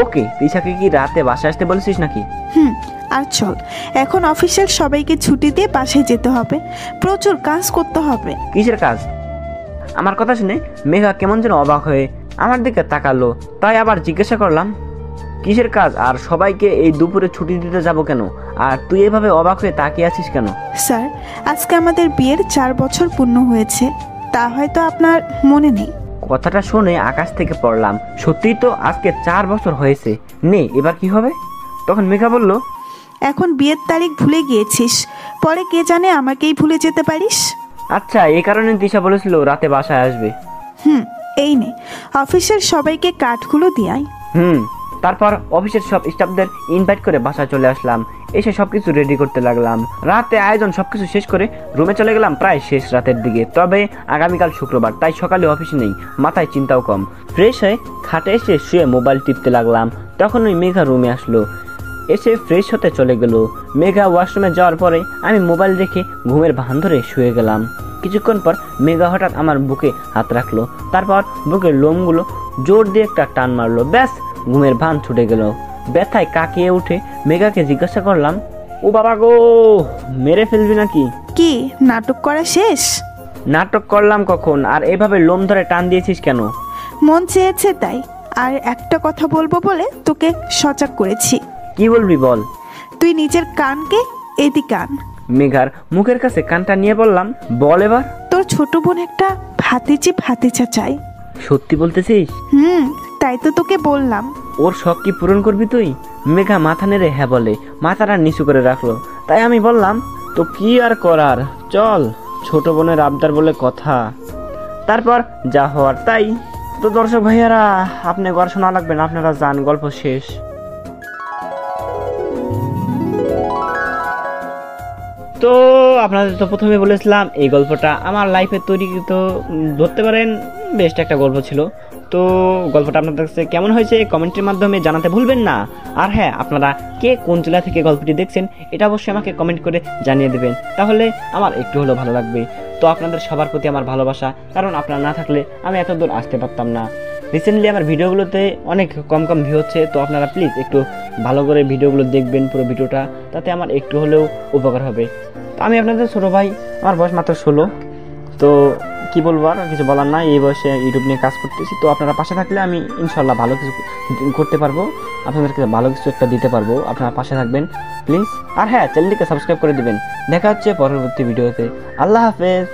ওকে, তিশাকে কি রাতে বাসায় আসতে বলেছিস নাকি? আর চল, এখন অফিসের সবাইকে ছুটি দিয়ে বাসায় যেতে হবে, প্রচুর কাজ করতে হবে। কিসের কাজ? আমার কথা শুনে মেঘা কেমন যেন অবাক হয়ে আমার দিকে তাকালো, তাই আবার জিজ্ঞাসা করলাম, কিসের কাজ? আর সবাইকে এই দুপুরে ছুটি দিতে যাব কেন? আর তুই এভাবে অবাক হয়ে তাকিয়ে আছিস কেন? স্যার, আজকে আমাদের বিয়ের 4 বছর পূর্ণ হয়েছে, তা হয়তো আপনার মনে নেই। কথাটা শুনে আকাশ থেকে পড়লাম। সত্যিই তো আজকে 4 বছর হয়েছে। নে, এবার কি হবে? তখন মেঘা বলল, এখন বিয়ের তারিখ ভুলে গিয়েছিস, পরে কে জানে আমাকেই ভুলে যেতে পারিস। আচ্ছা, এই কারণে দিশা বলেছিল রাতে বাসায় আসবে। এই নে, অফিসের সবাইকে কার্ডগুলো দিয়াই। তারপর অফিসের সব স্টাফদের ইনভাইট করে বাসায় চলে আসলাম। এসে সবকিছু রেডি করতে লাগলাম। রাতে আয়োজন সবকিছু শেষ করে রুমে চলে গেলাম প্রায় শেষ রাতের দিকে। তবে আগামীকাল শুক্রবার, তাই সকালে অফিসে নেই, মাথায় চিন্তাও কম। ফ্রেশ হয়ে খাটে এসে শুয়ে মোবাইল টিপতে লাগলাম। তখন ওই মেঘা রুমে আসলো, এসে ফ্রেশ হতে চলে গেল। মেঘা ওয়াশরুমে যাওয়ার পরে আমি মোবাইল রেখে ঘুমের ভান ধরে শুয়ে গেলাম। কিছুক্ষণ পর মেঘা হঠাৎ আমার বুকে হাত রাখলো, তারপর বুকের লোমগুলো জোর দিয়ে একটা টান মারলো। ব্যাস, ঘুমের ভান ছুটে গেল। ব্যথায় কাকিয়ে উঠে মেঘাকে জিজ্ঞাসা করলাম, ও বাবা গো, মেরে ফেলবি নাকি? কি নাটক করা শেষ? নাটক করলাম কখন? আর এভাবে লোম ধরে টান দিয়েছিস কেন? মন চেয়েছে তাই। আর একটা কথা বলবো বলে তোকে সজাগ করেছি। কি বলবি বল। তুই নিজের কানকে এদিকে আন। মেঘার মুখের কাছে কানটা নিয়ে বললাম, বল এবার। তোর ছোট বোন একটা ভাতিজা চাই। সত্যি বলতেছিস? তাই তো তোকে বললাম। ওর শখ কি পূরণ করবি তুই? মেঘা মাথা নেড়ে হ্যাঁ বলে, মাথাটা নিচু করে রাখলো। তাই আমি বললাম, তো কি আর করার, চল, ছোট বোনের আবদার বলে কথা। তারপর যা হওয়ার তাই। তো দর্শক ভাইয়ারা, আপনি গল্প শোনা লাগবে না, আপনারা যান, গল্প শেষ। তো আপনাদের তো প্রথমে বলেছিলাম এই গল্পটা আমার লাইফে তৈরি, তো ধরতে পারেন বেস্ট একটা গল্প ছিল। তো গল্পটা আপনাদের কাছে কেমন হয়েছে কমেন্টের মাধ্যমে জানাতে ভুলবেন না। আর হ্যাঁ, আপনারা কে কোন জেলা থেকে গল্পটি দেখছেন এটা অবশ্যই আমাকে কমেন্ট করে জানিয়ে দেবেন, তাহলে আমার একটু হলেও ভালো লাগবে। তো আপনাদের সবার প্রতি আমার ভালোবাসা, কারণ আপনারা না থাকলে আমি এত দূর আসতে পারতাম না। রিসেন্টলি আমার ভিডিওগুলোতে অনেক কম ভিউ হচ্ছে, তো আপনারা প্লিজ একটু ভালো করে ভিডিওগুলো দেখবেন, পুরো ভিডিওটা, তাতে আমার একটু হলেও উপকার হবে। তো আমি আপনাদের ছোটো ভাই, আমার বয়স মাত্র 16। তো কি বলবো, আর কিছু বলার নাই, এই বয়সে ইউটিউব নিয়ে কাজ করতেছি। তো আপনারা পাশে থাকলে আমি ইনশাল্লাহ ভালো কিছু করতে পারবো, আপনাদেরকে ভালো কিছু একটা দিতে পারবো। আপনারা পাশে থাকবেন প্লিজ। আর হ্যাঁ, চ্যানেলটিকে সাবস্ক্রাইব করে দিবেন। দেখা হচ্ছে পরবর্তী ভিডিওতে। আল্লাহ হাফেজ।